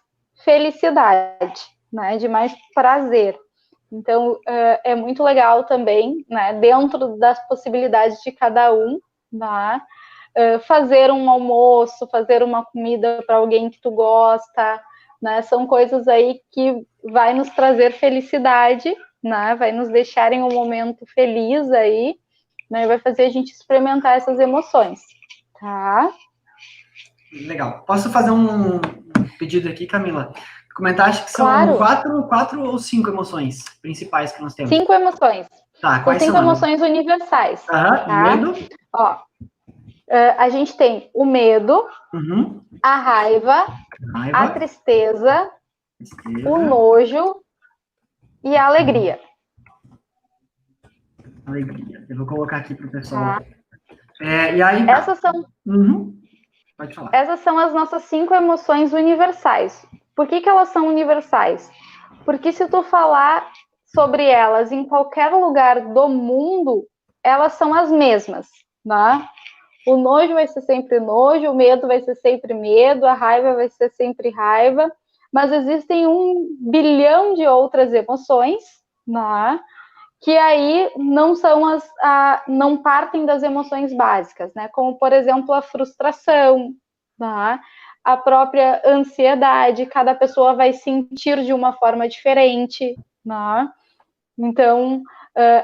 felicidade, né, de mais prazer. Então, é muito legal também, né, dentro das possibilidades de cada um, né, fazer um almoço, fazer uma comida para alguém que tu gosta, né, são coisas aí que vai nos trazer felicidade, né, vai nos deixar em um momento feliz aí, né, vai fazer a gente experimentar essas emoções, tá? Legal. Posso fazer um pedido aqui, Camila? Comentaste que são Claro. quatro ou 5 emoções principais que nós temos. 5 emoções. Tá, são quais 5 são? emoções universais. Tá? Medo. Ó, a gente tem o medo, a raiva, a tristeza, o nojo e a alegria. Alegria. Eu vou colocar aqui para o pessoal. E aí. Essas são. Pode falar. Essas são as nossas 5 emoções universais. Por que elas são universais? Porque se tu falar sobre elas em qualquer lugar do mundo, elas são as mesmas, né? O nojo vai ser sempre nojo, o medo vai ser sempre medo, a raiva vai ser sempre raiva, mas existem 1 bilhão de outras emoções, né? Que aí não são não partem das emoções básicas, né? Como, por exemplo, a frustração, né? A própria ansiedade, cada pessoa vai sentir de uma forma diferente, né? Então,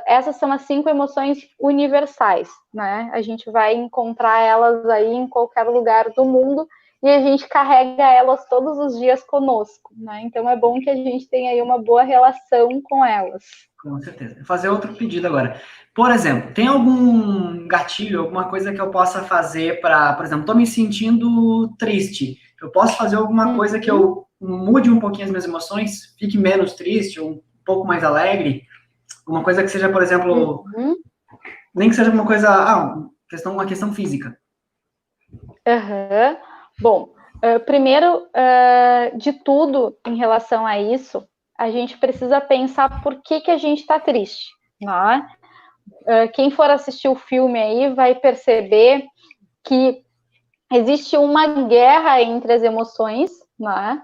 essas são as 5 emoções universais, né? A gente vai encontrar elas aí em qualquer lugar do mundo e a gente carrega elas todos os dias conosco, né? Então, é bom que a gente tenha aí uma boa relação com elas. Com certeza. Vou fazer outro pedido agora. Por exemplo, tem algum gatilho, alguma coisa que eu possa fazer para, por exemplo, estou me sentindo triste. Eu posso fazer alguma coisa que eu mude um pouquinho as minhas emoções, fique menos triste, ou um pouco mais alegre? Uma coisa que seja, por exemplo, nem que seja uma coisa, uma questão física. Bom, primeiro de tudo em relação a isso, a gente precisa pensar por que a gente está triste, né? Quem for assistir o filme aí vai perceber que existe uma guerra entre as emoções, né?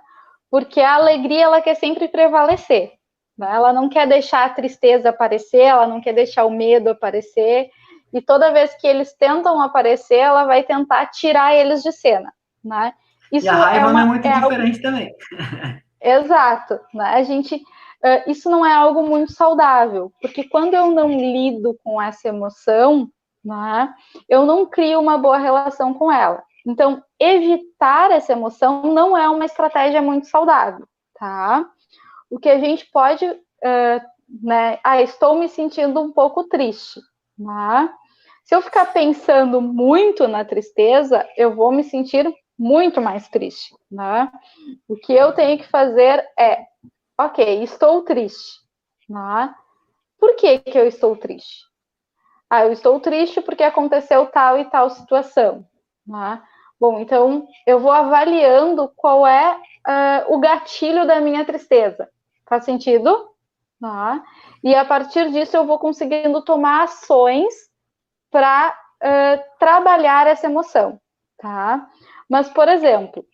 Porque a alegria ela quer sempre prevalecer, né? Ela não quer deixar a tristeza aparecer, ela não quer deixar o medo aparecer, e toda vez que eles tentam aparecer, ela vai tentar tirar eles de cena, né? Isso e a raiva não é muito diferente também. Exato, né? Isso não é algo muito saudável, porque quando eu não lido com essa emoção, né, eu não crio uma boa relação com ela. Então, evitar essa emoção não é uma estratégia muito saudável, tá? O que a gente pode, né? Estou me sentindo um pouco triste, né? Se eu ficar pensando muito na tristeza, eu vou me sentir muito mais triste, né? O que eu tenho que fazer é, ok, estou triste, né? Por que eu estou triste? Eu estou triste porque aconteceu tal e tal situação, né? Bom, então eu vou avaliando qual é o gatilho da minha tristeza. Faz sentido? Né? E a partir disso eu vou conseguindo tomar ações para trabalhar essa emoção, tá? Mas, por exemplo,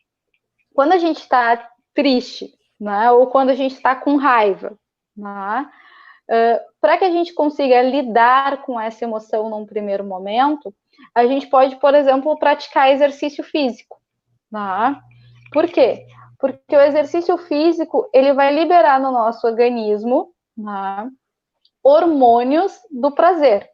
quando a gente está triste, né, ou quando a gente está com raiva, né, para que a gente consiga lidar com essa emoção num primeiro momento, a gente pode, por exemplo, praticar exercício físico. Né? Por quê? Porque o exercício físico ele vai liberar no nosso organismo, né, hormônios do prazer,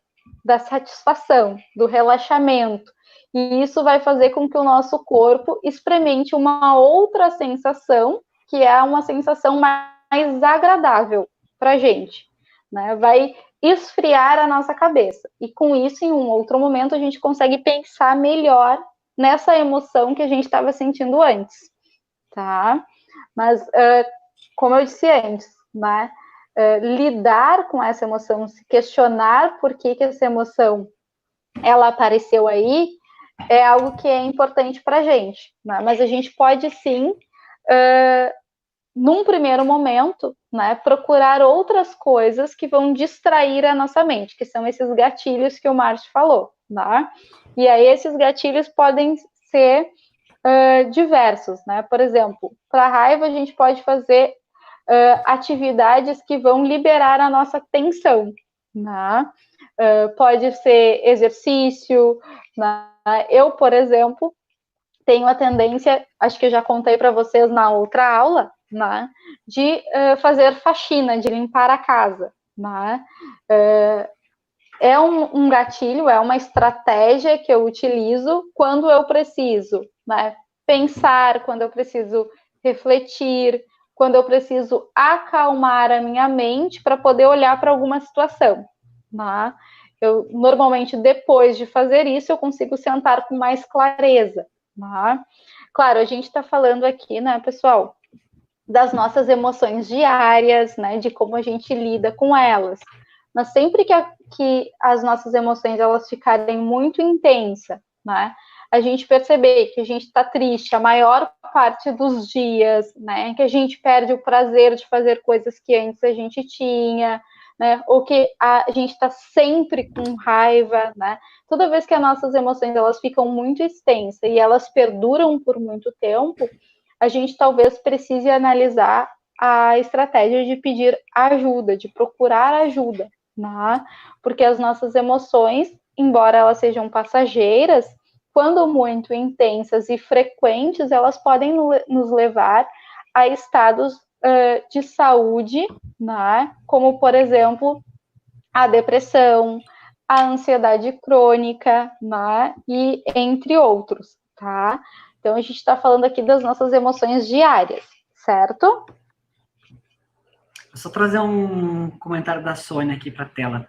da satisfação, do relaxamento. E isso vai fazer com que o nosso corpo experimente uma outra sensação, que é uma sensação mais agradável para a gente, né? Vai esfriar a nossa cabeça. E com isso, em um outro momento, a gente consegue pensar melhor nessa emoção que a gente estava sentindo antes, tá? Mas, como eu disse antes, né? Lidar com essa emoção, se questionar por que essa emoção ela apareceu aí, é algo que é importante para a gente, né? Mas a gente pode sim, num primeiro momento, né, procurar outras coisas que vão distrair a nossa mente, que são esses gatilhos que o Márcio falou, né? E aí esses gatilhos podem ser diversos, né? Por exemplo, para raiva a gente pode fazer atividades que vão liberar a nossa tensão, né? Pode ser exercício, né? Eu, por exemplo, tenho a tendência, acho que eu já contei para vocês na outra aula, né? De fazer faxina, de limpar a casa, né? É um gatilho, é uma estratégia que eu utilizo quando eu preciso, né, pensar, quando eu preciso refletir, quando eu preciso acalmar a minha mente para poder olhar para alguma situação. Né? Eu, normalmente, depois de fazer isso, eu consigo sentar com mais clareza. Né? Claro, a gente está falando aqui, né, pessoal, das nossas emoções diárias, né, de como a gente lida com elas. Mas sempre que as nossas emoções elas ficarem muito intensas, né, a gente perceber que a gente está triste a maior parte dos dias, né, que a gente perde o prazer de fazer coisas que antes a gente tinha, né? Ou que a gente está sempre com raiva, né? Toda vez que as nossas emoções elas ficam muito extensas e elas perduram por muito tempo, a gente talvez precise analisar a estratégia de pedir ajuda, de procurar ajuda, né? Porque as nossas emoções, embora elas sejam passageiras, quando muito intensas e frequentes, elas podem nos levar a estados de saúde, né? Como, por exemplo, a depressão, a ansiedade crônica, né? E entre outros, tá? Então, a gente está falando aqui das nossas emoções diárias, certo? Vou só trazer um comentário da Sônia aqui para a tela.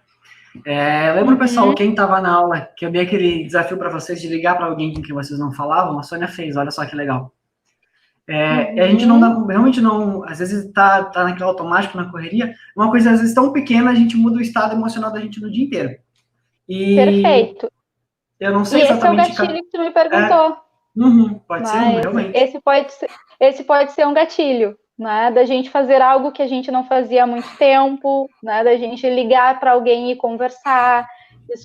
Lembra, pessoal, quem estava na aula, que eu dei aquele desafio para vocês de ligar para alguém com quem vocês não falavam? A Sônia fez, olha só que legal. A gente não dá, realmente não, às vezes tá naquele automático, na correria, uma coisa às vezes tão pequena, a gente muda o estado emocional da gente no dia inteiro. E perfeito. eu não sei e exatamente... esse é o gatilho que tu me perguntou. Pode ser um, realmente. Esse pode ser um gatilho, né? Da gente fazer algo que a gente não fazia há muito tempo, né? Da gente ligar para alguém e conversar.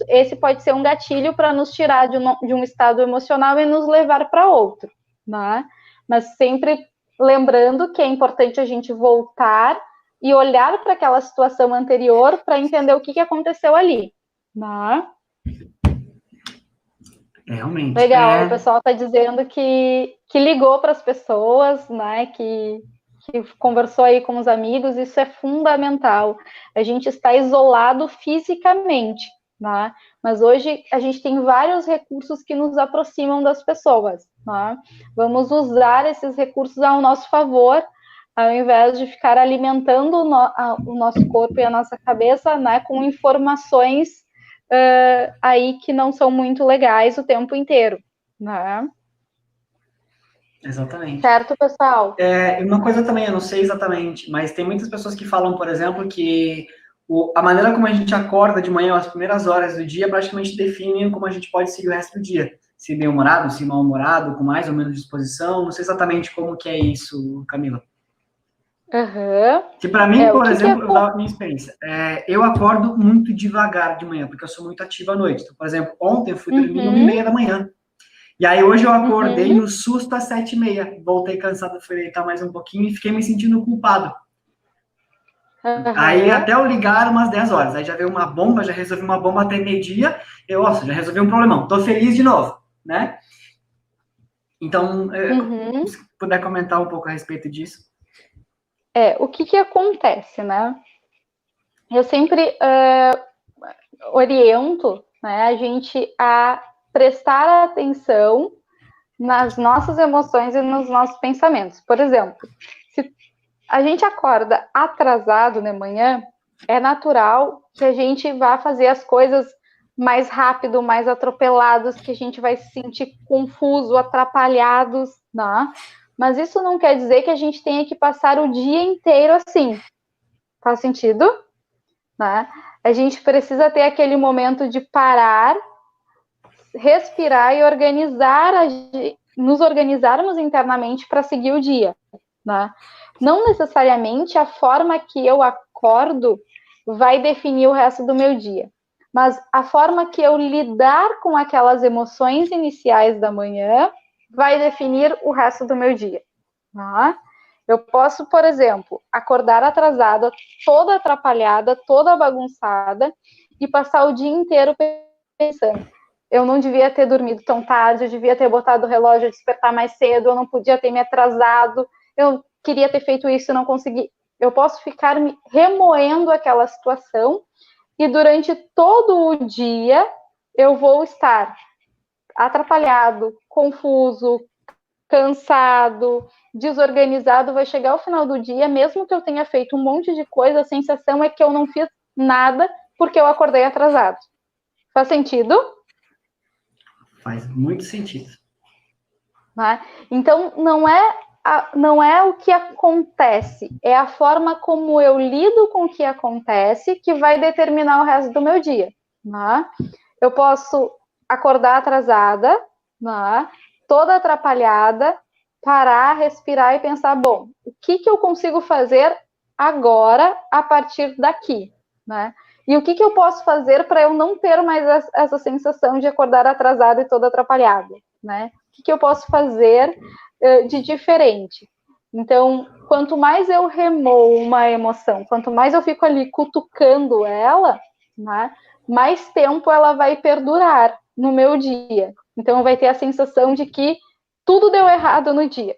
Esse pode ser um gatilho para nos tirar de um estado emocional e nos levar para outro, né? Mas sempre lembrando que é importante a gente voltar e olhar para aquela situação anterior para entender o que aconteceu ali, né? Realmente. Legal, o pessoal está dizendo que ligou para as pessoas, né? Que conversou aí com os amigos, isso é fundamental. A gente está isolado fisicamente, né? Mas hoje a gente tem vários recursos que nos aproximam das pessoas, né? Vamos usar esses recursos ao nosso favor, ao invés de ficar alimentando o nosso corpo e a nossa cabeça, né? Com informações aí que não são muito legais o tempo inteiro, né? Exatamente. Certo, pessoal? Uma coisa também, eu não sei exatamente, mas tem muitas pessoas que falam, por exemplo, que a maneira como a gente acorda de manhã, as primeiras horas do dia, praticamente definem como a gente pode seguir o resto do dia. Se bem-humorado, se mal-humorado, com mais ou menos disposição, não sei exatamente como que é isso, Camila. Que para mim, por exemplo, eu vou dar a minha experiência. Eu acordo muito devagar de manhã, porque eu sou muito ativa à noite. Então, por exemplo, ontem eu fui dormir 1h30 da manhã. E aí hoje eu acordei no susto às 7h30. Voltei cansado, fui deitar mais um pouquinho e fiquei me sentindo culpado. Aí até eu ligar umas 10 horas. Aí já veio uma bomba, já resolvi uma bomba até meio-dia. Já resolvi um problemão. Tô feliz de novo, né? Então, se puder comentar um pouco a respeito disso. O que acontece, né? Eu sempre oriento, né, a gente a prestar atenção nas nossas emoções e nos nossos pensamentos. Por exemplo, se a gente acorda atrasado de manhã, é natural que a gente vá fazer as coisas mais rápido, mais atropelados, que a gente vai se sentir confuso, atrapalhados, né? Mas isso não quer dizer que a gente tenha que passar o dia inteiro assim. Faz sentido? Né? A gente precisa ter aquele momento de parar, respirar e nos organizarmos internamente para seguir o dia. Né? Não necessariamente a forma que eu acordo vai definir o resto do meu dia, mas a forma que eu lidar com aquelas emoções iniciais da manhã vai definir o resto do meu dia. Tá? Eu posso, por exemplo, acordar atrasada, toda atrapalhada, toda bagunçada e passar o dia inteiro pensando: eu não devia ter dormido tão tarde, eu devia ter botado o relógio a despertar mais cedo, eu não podia ter me atrasado, eu queria ter feito isso e não consegui. Eu posso ficar me remoendo aquela situação e durante todo o dia eu vou estar atrapalhado, confuso, cansado, desorganizado. Vai chegar ao final do dia, mesmo que eu tenha feito um monte de coisa, a sensação é que eu não fiz nada porque eu acordei atrasado. Faz sentido? Faz muito sentido. Né? Então, não é o que acontece, é a forma como eu lido com o que acontece que vai determinar o resto do meu dia. Né? Eu posso acordar atrasada, né? Toda atrapalhada, parar, respirar e pensar: bom, o que eu consigo fazer agora a partir daqui? né? E o que eu posso fazer para eu não ter mais essa sensação de acordar atrasado e toda atrapalhada, né? O que eu posso fazer de diferente? Então, quanto mais eu remoo uma emoção, quanto mais eu fico ali cutucando ela, né, mais tempo ela vai perdurar no meu dia. Então, vai ter a sensação de que tudo deu errado no dia.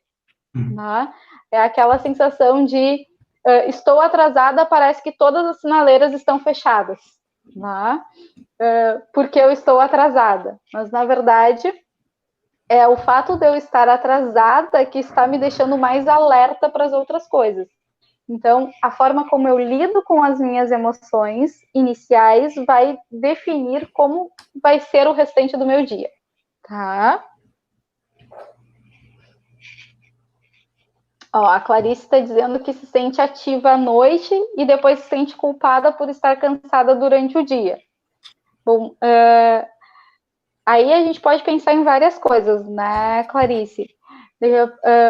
Né? É aquela sensação de estou atrasada, parece que todas as sinaleiras estão fechadas. Né? Porque eu estou atrasada. Mas, na verdade, é o fato de eu estar atrasada que está me deixando mais alerta para as outras coisas. Então, a forma como eu lido com as minhas emoções iniciais vai definir como vai ser o restante do meu dia, tá? Ó, a Clarice está dizendo que se sente ativa à noite e depois se sente culpada por estar cansada durante o dia. Bom, aí a gente pode pensar em várias coisas, né, Clarice?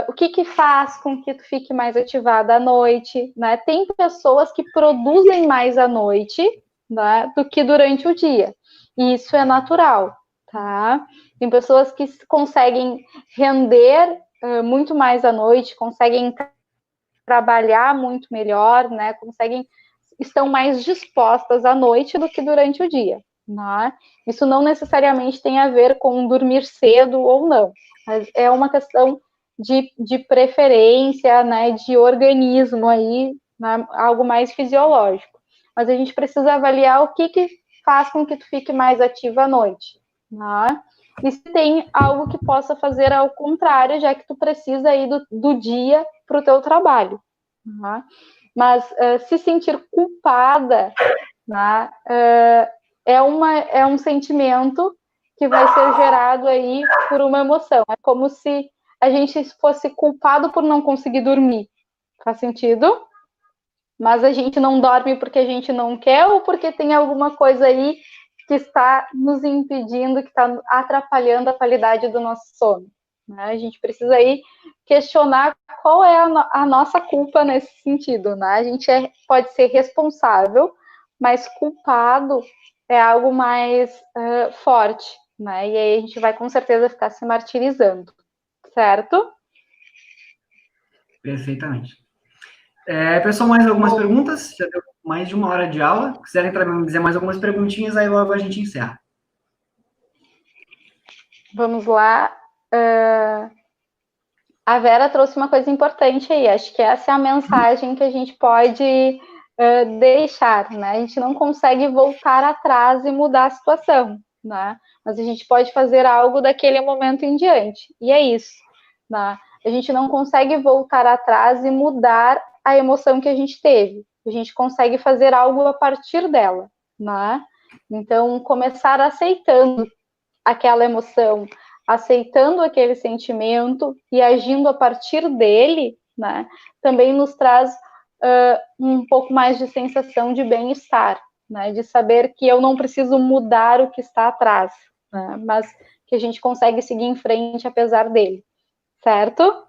O que faz com que tu fique mais ativada à noite, né? Tem pessoas que produzem mais à noite, né, do que durante o dia. E isso é natural, tá? Tem pessoas que conseguem render muito mais à noite, conseguem trabalhar muito melhor, né? Estão mais dispostas à noite do que durante o dia. Né? Isso não necessariamente tem a ver com dormir cedo ou não, mas é uma questão de preferência, né, de organismo aí, né, algo mais fisiológico. Mas a gente precisa avaliar o que faz com que tu fique mais ativa à noite. Né? E se tem algo que possa fazer ao contrário, já que tu precisa aí do dia para o teu trabalho. Né? Mas se sentir culpada, né, é um sentimento que vai ser gerado aí por uma emoção. É como se a gente fosse culpado por não conseguir dormir. Faz sentido? Mas a gente não dorme porque a gente não quer ou porque tem alguma coisa aí que está nos impedindo, que está atrapalhando a qualidade do nosso sono. Né? A gente precisa aí questionar qual é a nossa culpa nesse sentido. Né? A gente pode ser responsável, mas culpado é algo mais forte. Né? E aí a gente vai com certeza ficar se martirizando. Certo? Perfeitamente. Pessoal, mais algumas perguntas? Já deu mais de 1 hora de aula. Se quiserem dizer mais algumas perguntinhas, aí logo a gente encerra. Vamos lá. A Vera trouxe uma coisa importante aí. Acho que essa é a mensagem que a gente pode deixar, né? A gente não consegue voltar atrás e mudar a situação, né? Mas a gente pode fazer algo daquele momento em diante. E é isso, né? A gente não consegue voltar atrás e mudar a emoção que a gente teve. A gente consegue fazer algo a partir dela, né? Então, começar aceitando aquela emoção, aceitando aquele sentimento e agindo a partir dele, né, também nos traz um pouco mais de sensação de bem-estar, né, de saber que eu não preciso mudar o que está atrás, né, mas que a gente consegue seguir em frente apesar dele, certo?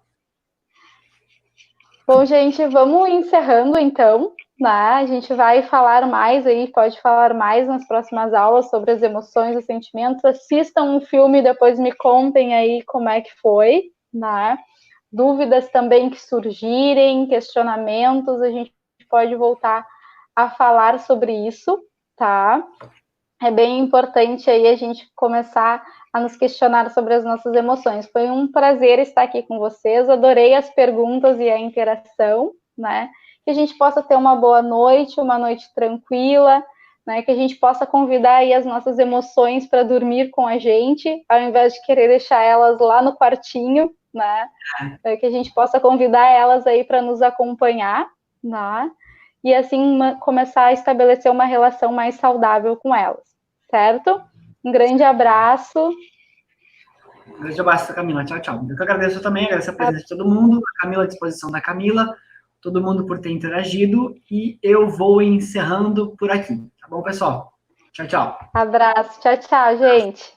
Bom, gente, vamos encerrando então, né? A gente vai falar mais aí, pode falar mais nas próximas aulas sobre as emoções e sentimentos. Assistam um filme e depois me contem aí como é que foi, né? Dúvidas também que surgirem, questionamentos, a gente pode voltar a falar sobre isso, tá? É bem importante aí a gente começar a nos questionar sobre as nossas emoções. Foi um prazer estar aqui com vocês, adorei as perguntas e a interação, né? Que a gente possa ter uma boa noite, uma noite tranquila, né? Que a gente possa convidar aí as nossas emoções para dormir com a gente, ao invés de querer deixar elas lá no quartinho, né? Que a gente possa convidar elas aí para nos acompanhar, né? E assim começar a estabelecer uma relação mais saudável com elas, certo? Um grande abraço. Um grande abraço, Camila. Tchau, tchau. Eu que agradeço também, agradeço a presença de todo mundo, a Camila à disposição da Camila, todo mundo por ter interagido, e eu vou encerrando por aqui. Tá bom, pessoal? Tchau, tchau. Abraço. Tchau, tchau, gente.